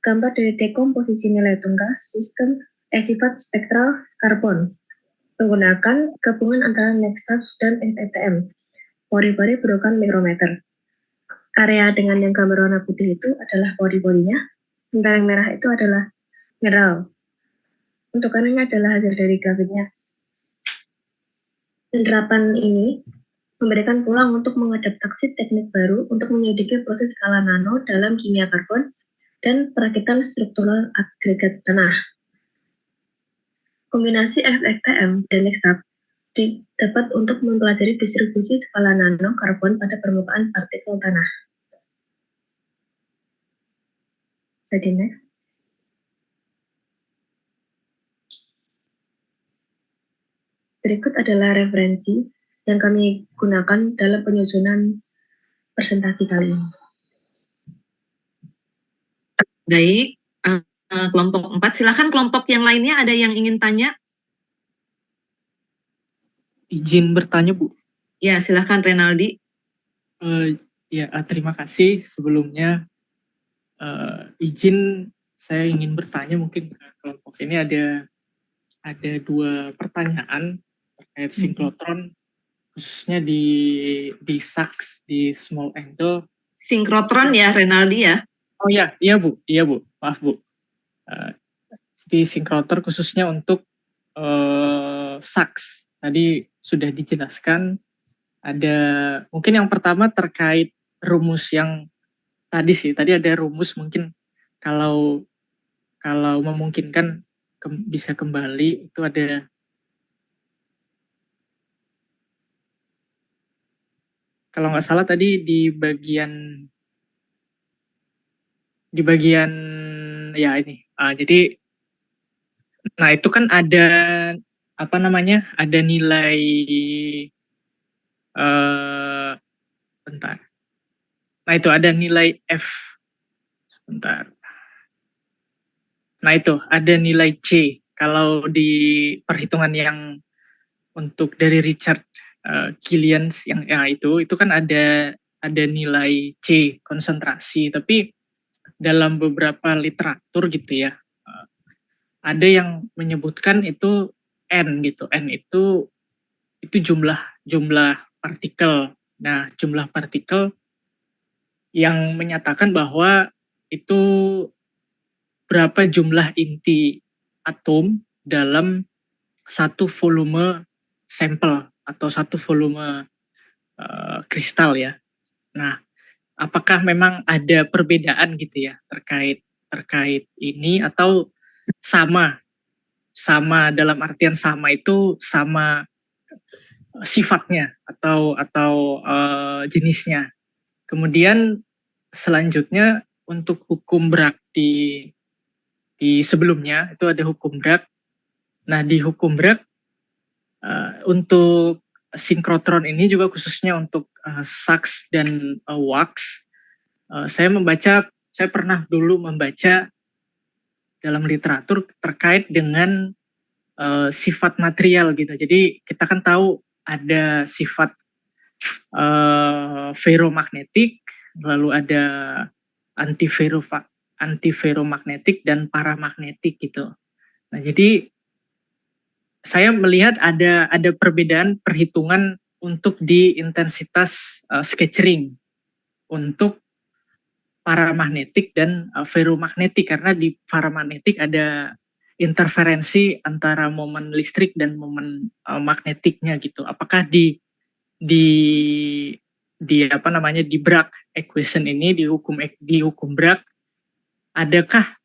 gambar dari dekomposisi nilai tunggal sistem sifat spektral karbon menggunakan gabungan antara NextSAF dan SXTM. Pori-pori berukuran mikrometer. Area dengan yang gambar warna putih itu adalah pori-porinya, sementara yang merah itu adalah mineral. Untukannya adalah hasil dari grafiknya. Penerapan ini memberikan peluang untuk mengadaptasi teknik baru untuk menyelidiki proses skala nano dalam kimia karbon dan perakitan struktural agregat tanah. Kombinasi SXTM dan NextSAF dapat untuk mempelajari distribusi skala nano karbon pada permukaan partikel tanah. Jadi next. Berikut adalah referensi yang kami gunakan dalam penyusunan presentasi kali ini. Baik, kelompok 4. Silakan kelompok yang lainnya ada yang ingin tanya? Izin bertanya, Bu. Ya, silakan Renaldi. Terima kasih sebelumnya. Izin saya ingin bertanya mungkin ke kelompok ini ada 2 pertanyaan terkait sinklotron khususnya di SAX di small angle. Sinkrotron ya Renaldi ya? Oh iya Bu, maaf Bu. Di sinkrotron khususnya untuk SAX tadi sudah dijelaskan. Ada mungkin yang pertama terkait rumus yang tadi ada rumus mungkin kalau memungkinkan bisa kembali itu ada kalau nggak salah tadi di bagian ya ini. Jadi nah itu kan ada ada nilai bentar. Nah itu ada nilai F. Bentar. Nah itu ada nilai C. Kalau di perhitungan yang untuk dari Richard Killian yang itu kan ada nilai C konsentrasi. Tapi dalam beberapa literatur gitu ya, ada yang menyebutkan itu N gitu. N itu jumlah partikel. Nah, jumlah partikel yang menyatakan bahwa itu berapa jumlah inti atom dalam satu volume sampel atau satu volume kristal ya. Nah, apakah memang ada perbedaan gitu ya terkait ini atau sama dalam artian sama itu sama sifatnya atau jenisnya. Kemudian selanjutnya untuk hukum Bragg di sebelumnya itu ada hukum Bragg. Nah di hukum Bragg untuk sinkrotron ini juga khususnya untuk SAX dan WAX, saya pernah dulu membaca dalam literatur terkait dengan sifat material gitu. Jadi kita kan tahu ada sifat ferromagnetik, lalu ada antiferromagnetik dan paramagnetik gitu. Nah, jadi saya melihat ada perbedaan perhitungan untuk di intensitas scattering untuk paramagnetik dan ferromagnetik karena di paramagnetik ada interferensi antara momen listrik dan momen magnetiknya gitu. Apakah di Bragg equation ini di hukum Bragg adakah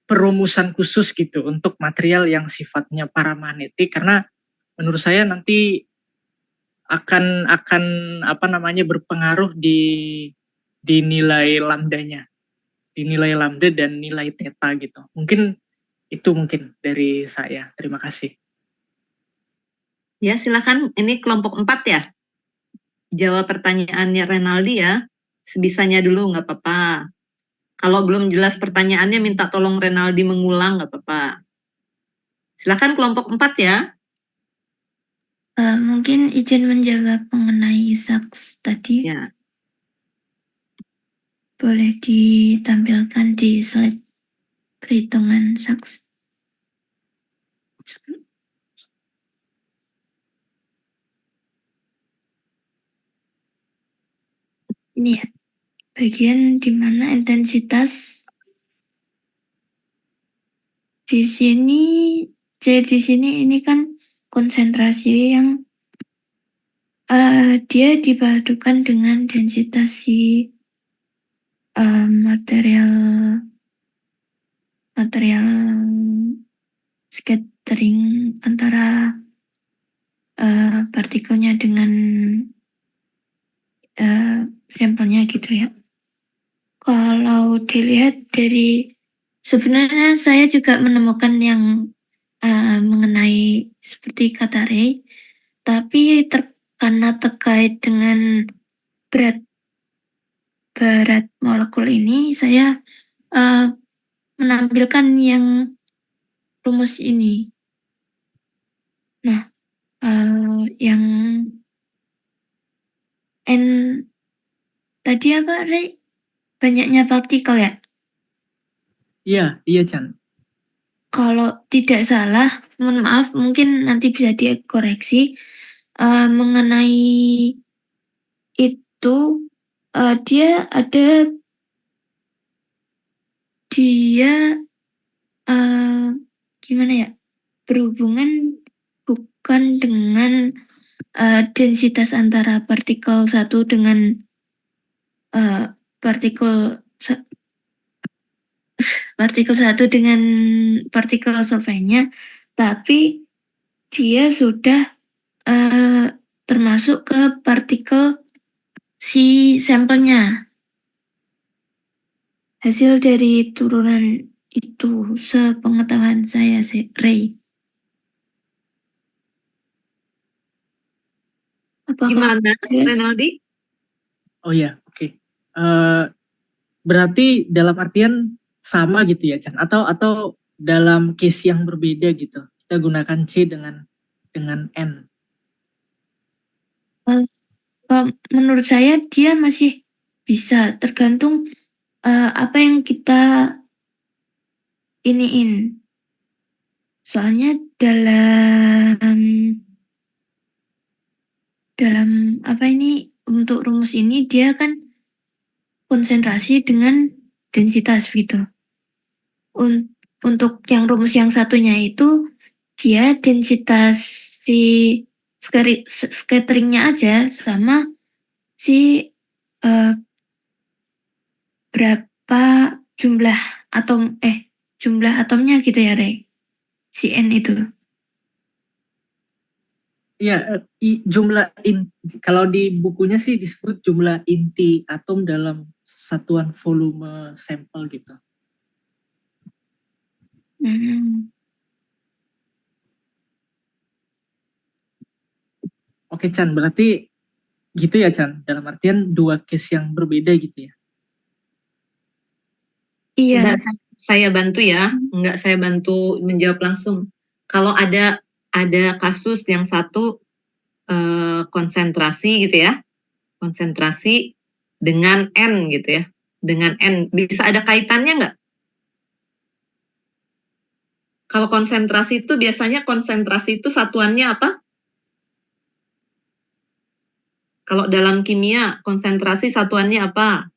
perumusan khusus gitu untuk material yang sifatnya paramagnetik karena menurut saya nanti akan berpengaruh di nilai lambdanya, di nilai lambda dan nilai theta gitu. Mungkin dari saya. Terima kasih. Ya, silakan. Ini kelompok 4 ya? Jawab pertanyaannya Renaldi ya. Sebisanya dulu, nggak apa-apa. Kalau belum jelas pertanyaannya, minta tolong Renaldi mengulang, nggak apa-apa. Silakan kelompok 4 ya. Mungkin izin menjawab mengenai SAX tadi. Ya. Boleh ditampilkan di slide perhitungan SAX. Ini ya, bagian di mana intensitas di sini ini kan konsentrasi yang dia dipadukan dengan densitas si material scattering antara partikelnya dengan sampelnya gitu ya. Kalau dilihat dari sebenarnya saya juga menemukan yang mengenai seperti kata Ray, tapi karena terkait dengan berat molekul ini, saya menampilkan yang rumus ini. Nah, yang N tadi apa, Rey? Banyaknya partikel ya? Iya, Chan. Kalau tidak salah, mohon maaf, mungkin nanti bisa dikoreksi. Mengenai itu, dia gimana ya? Berhubungan bukan dengan densitas antara partikel satu dengan partikel satu dengan partikel surveinya, tapi dia sudah termasuk ke partikel si sampelnya. Hasil dari turunan itu sepengetahuan saya, Ray. Apakah Gimana, Renaldi? Oh ya, oke. Berarti dalam artian sama gitu ya, Chan? Atau dalam case yang berbeda gitu? Kita gunakan C dengan N. Menurut saya dia masih bisa, tergantung apa yang kita iniin. Soalnya dalam apa ini, untuk rumus ini dia kan konsentrasi dengan densitas gitu. Untuk yang rumus yang satunya itu dia densitas si scatteringnya aja sama si berapa jumlah atomnya gitu ya, Rey, si N itu. Iya, kalau di bukunya sih disebut jumlah inti atom dalam satuan volume sampel gitu. Oke, Chan, berarti gitu ya, Chan? Dalam artian dua case yang berbeda gitu ya? Coba Iya. saya bantu ya, enggak saya bantu menjawab langsung. Kalau ada kasus yang satu konsentrasi gitu ya, konsentrasi dengan N gitu ya, dengan N, bisa ada kaitannya nggak? Kalau konsentrasi itu biasanya konsentrasi itu satuannya apa? Kalau dalam kimia konsentrasi satuannya apa?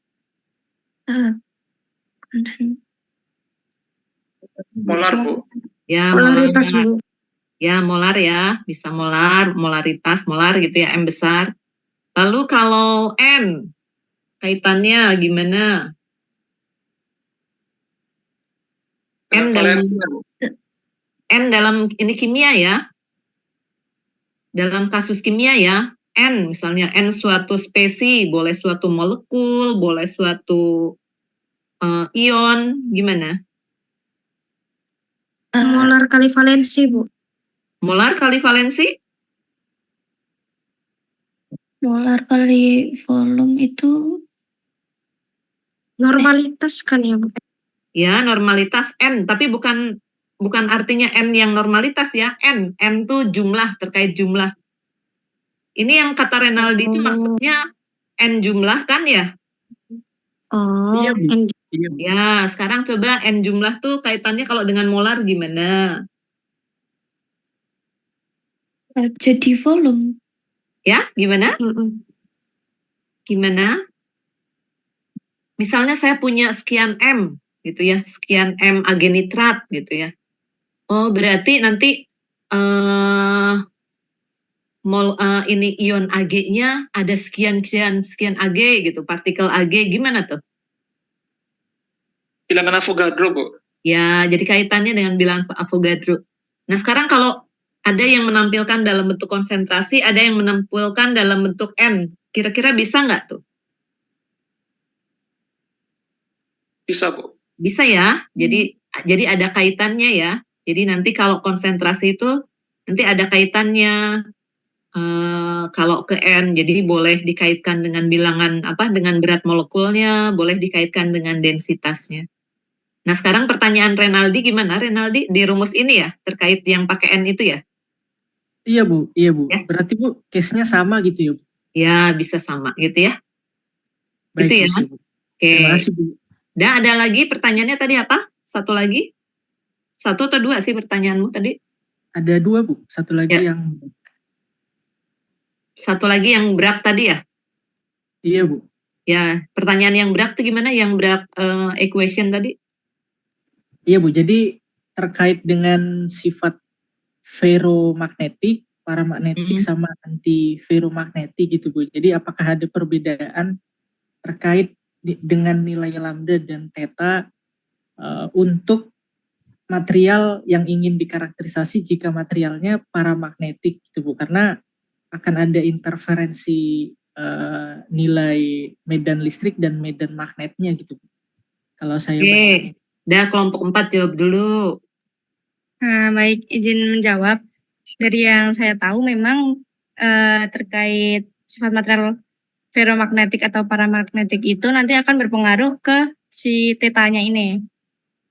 Molar, Bu. Ya, Polaritas, molar. Bu. Ya, molar ya, bisa molar, molaritas, molar gitu ya, M besar. Lalu kalau N, kaitannya gimana? N dalam ini kimia ya. Dalam kasus kimia ya, N misalnya N suatu spesi, boleh suatu molekul, boleh suatu ion, gimana? Molar kali valensi, Bu. Molar kali valensi? Molar kali volume itu normalitas kan ya, Bu? Ya, normalitas N, tapi bukan artinya N yang normalitas ya, N itu jumlah, terkait jumlah. Ini yang kata Renaldi itu maksudnya N jumlah kan ya? Oh, N. Ya, sekarang coba N jumlah tuh kaitannya kalau dengan molar gimana? Jadi volume. Ya, gimana? Gimana? Misalnya saya punya sekian M gitu ya, sekian M Ag nitrat gitu ya. Oh, berarti nanti ini ion Ag-nya ada sekian Ag gitu, partikel Ag, gimana tuh? Bilangan Avogadro, Bu. Ya, jadi kaitannya dengan bilangan Avogadro. Nah, sekarang kalau ada yang menampilkan dalam bentuk konsentrasi, ada yang menampilkan dalam bentuk N, kira-kira bisa nggak tuh? Bisa, Bu. Bisa ya, jadi ada kaitannya ya. Jadi nanti kalau konsentrasi itu nanti ada kaitannya. kalau ke N, jadi boleh dikaitkan dengan bilangan dengan berat molekulnya, boleh dikaitkan dengan densitasnya. Nah, sekarang pertanyaan Renaldi gimana? Renaldi di rumus ini ya, terkait yang pakai N itu ya? Iya Bu, iya Bu. Ya. Berarti Bu, case-nya sama gitu ya Bu? Ya, bisa sama gitu ya. Baik Itu Bu, ya. siap, Bu. Oke. Terima kasih Bu. Dan ada lagi pertanyaannya tadi apa? Satu lagi? Satu atau dua sih pertanyaanmu tadi? Ada dua Bu, satu lagi Ya. yang Satu lagi yang berat tadi ya? iya Bu. Ya, pertanyaan yang berat itu gimana? Yang berat equation tadi? Iya Bu, jadi terkait dengan sifat ferromagnetik, paramagnetik sama anti ferromagnetik gitu Bu. Jadi apakah ada perbedaan terkait dengan nilai lambda dan theta untuk material yang ingin dikarakterisasi jika materialnya paramagnetik gitu Bu, karena akan ada interferensi nilai medan listrik dan medan magnetnya gitu Bu. Kalau saya Oke, dah kelompok 4 jawab dulu. Nah, baik, izin menjawab. Dari yang saya tahu memang terkait sifat material ferromagnetik atau paramagnetik itu nanti akan berpengaruh ke si tetanya ini.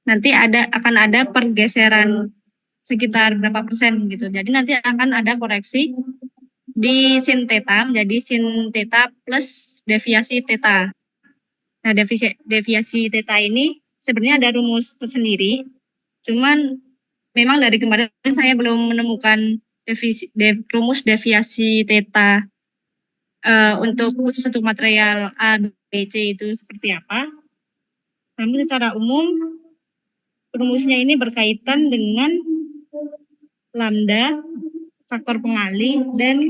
Nanti akan ada pergeseran sekitar berapa persen gitu. Jadi nanti akan ada koreksi di sin theta menjadi sin theta plus deviasi theta. Nah, deviasi theta ini sebenarnya ada rumus tersendiri. Cuman memang dari kemarin saya belum menemukan rumus deviasi theta untuk khusus untuk material A, B, C itu seperti apa. Namun secara umum rumusnya ini berkaitan dengan lambda, faktor pengalih, dan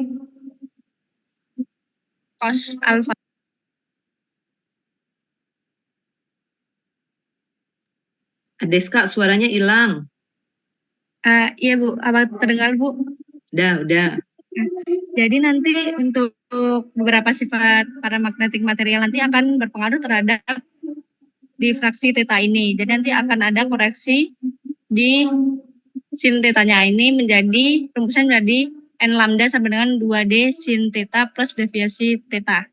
cos alfa. Adeska, suaranya hilang. Iya Bu, apa terdengar Bu? Udah. Jadi nanti untuk beberapa sifat paramagnetik material nanti akan berpengaruh terhadap difraksi theta ini. Jadi nanti akan ada koreksi di sin tetanya ini menjadi rumusnya menjadi n lambda sama dengan 2D sin theta plus deviasi theta.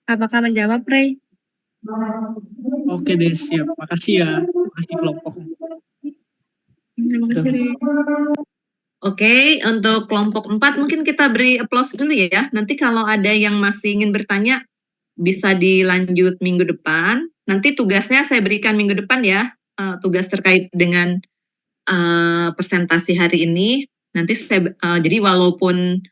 Apakah menjawab, Rey? Oke deh, siap. Makasih ya. Makasih kelompok. Terima kasih, Rey. Oke, untuk kelompok 4 mungkin kita beri applause dulu ya. Nanti kalau ada yang masih ingin bertanya, bisa dilanjut minggu depan. Nanti tugasnya saya berikan minggu depan ya, tugas terkait dengan presentasi hari ini. Nanti jadi walaupun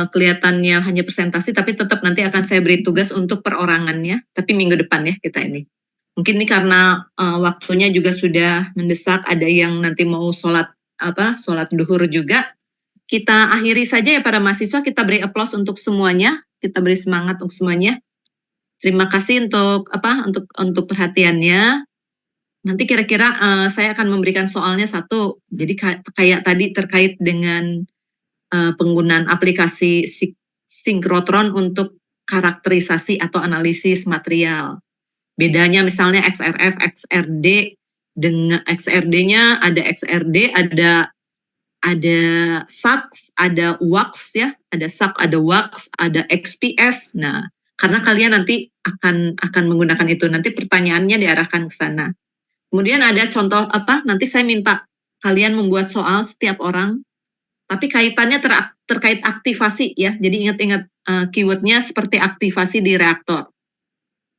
kelihatannya hanya presentasi, tapi tetap nanti akan saya beri tugas untuk perorangannya. Tapi minggu depan ya kita ini. Mungkin ini karena waktunya juga sudah mendesak, ada yang nanti mau sholat duhur juga. Kita akhiri saja ya para mahasiswa, kita beri applause untuk semuanya, kita beri semangat untuk semuanya. Terima kasih untuk perhatiannya. Nanti kira-kira saya akan memberikan soalnya satu. Jadi kayak tadi terkait dengan penggunaan aplikasi sinkrotron untuk karakterisasi atau analisis material. Bedanya misalnya XRF, XRD, dengan XRD-nya ada XRD, ada SAX, ada WAX ya, ada SAX, ada WAX, ada XPS. Nah, karena kalian nanti akan menggunakan itu, nanti pertanyaannya diarahkan ke sana. Kemudian ada contoh nanti saya minta kalian membuat soal setiap orang, tapi kaitannya terkait aktivasi ya. Jadi ingat-ingat keywordnya seperti aktivasi di reaktor.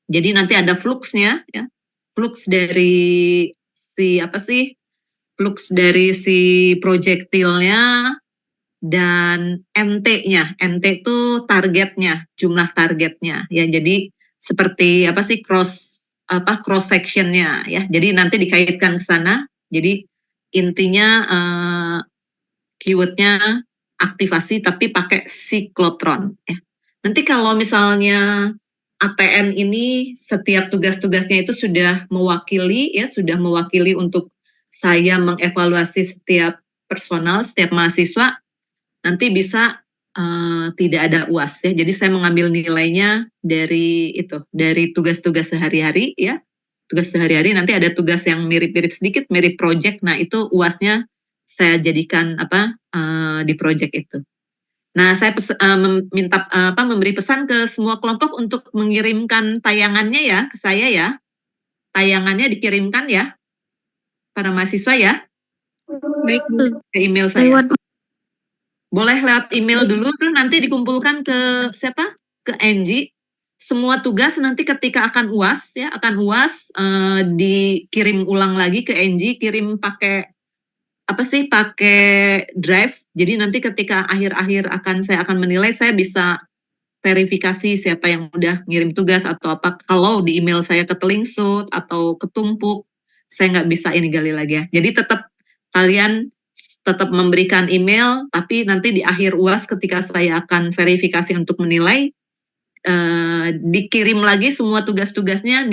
Jadi nanti ada fluxnya ya, flux dari flux dari si projektilnya dan NT-nya. NT itu targetnya, jumlah targetnya ya. Jadi seperti cross section-nya ya. Jadi nanti dikaitkan ke sana. Jadi intinya keywordnya aktivasi tapi pakai siklotron ya. Nanti kalau misalnya ATN ini setiap tugas-tugasnya itu sudah mewakili untuk saya mengevaluasi setiap personal, setiap mahasiswa, nanti bisa tidak ada UAS ya. Jadi saya mengambil nilainya dari tugas-tugas sehari-hari ya. Tugas sehari-hari nanti ada tugas yang mirip-mirip sedikit, mirip project. Nah, itu UAS-nya saya jadikan di project itu. Nah, saya memberi pesan ke semua kelompok untuk mengirimkan tayangannya ya ke saya ya. Tayangannya dikirimkan ya para mahasiswa ya. Baik, Bu. Ke email saya. Boleh lewat email dulu, terus nanti dikumpulkan ke siapa? Ke Angie. Semua tugas nanti ketika akan UAS ya, dikirim ulang lagi ke Angie, kirim pakai pakai drive. Jadi nanti ketika akhir-akhir saya akan menilai, saya bisa verifikasi siapa yang udah ngirim tugas atau apa. Kalau di email saya ketelingsut atau ketumpuk, saya nggak bisa ini gali lagi ya. Jadi tetap kalian tetap memberikan email, tapi nanti di akhir UAS ketika saya akan verifikasi untuk menilai, dikirim lagi semua tugas-tugasnya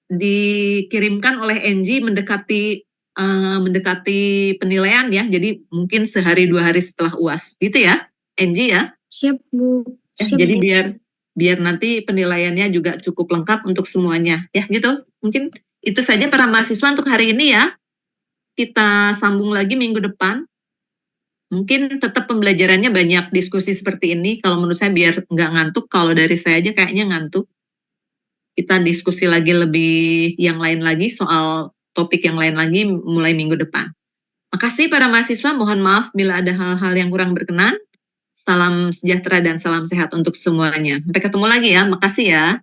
dikirimkan oleh Angie mendekati penilaian ya. Jadi mungkin sehari 2 hari setelah UAS, gitu ya, Angie ya. Siap, Bu. Siap, Jadi Bu. biar nanti penilaiannya juga cukup lengkap untuk semuanya ya, gitu. Mungkin itu saja para mahasiswa untuk hari ini ya. Kita sambung lagi minggu depan. Mungkin tetap pembelajarannya banyak diskusi seperti ini. Kalau menurut saya biar nggak ngantuk. Kalau dari saya aja kayaknya ngantuk. Kita diskusi lagi lebih yang lain lagi soal topik yang lain lagi mulai minggu depan. Makasih para mahasiswa. Mohon maaf bila ada hal-hal yang kurang berkenan. Salam sejahtera dan salam sehat untuk semuanya. Sampai ketemu lagi ya. Makasih ya.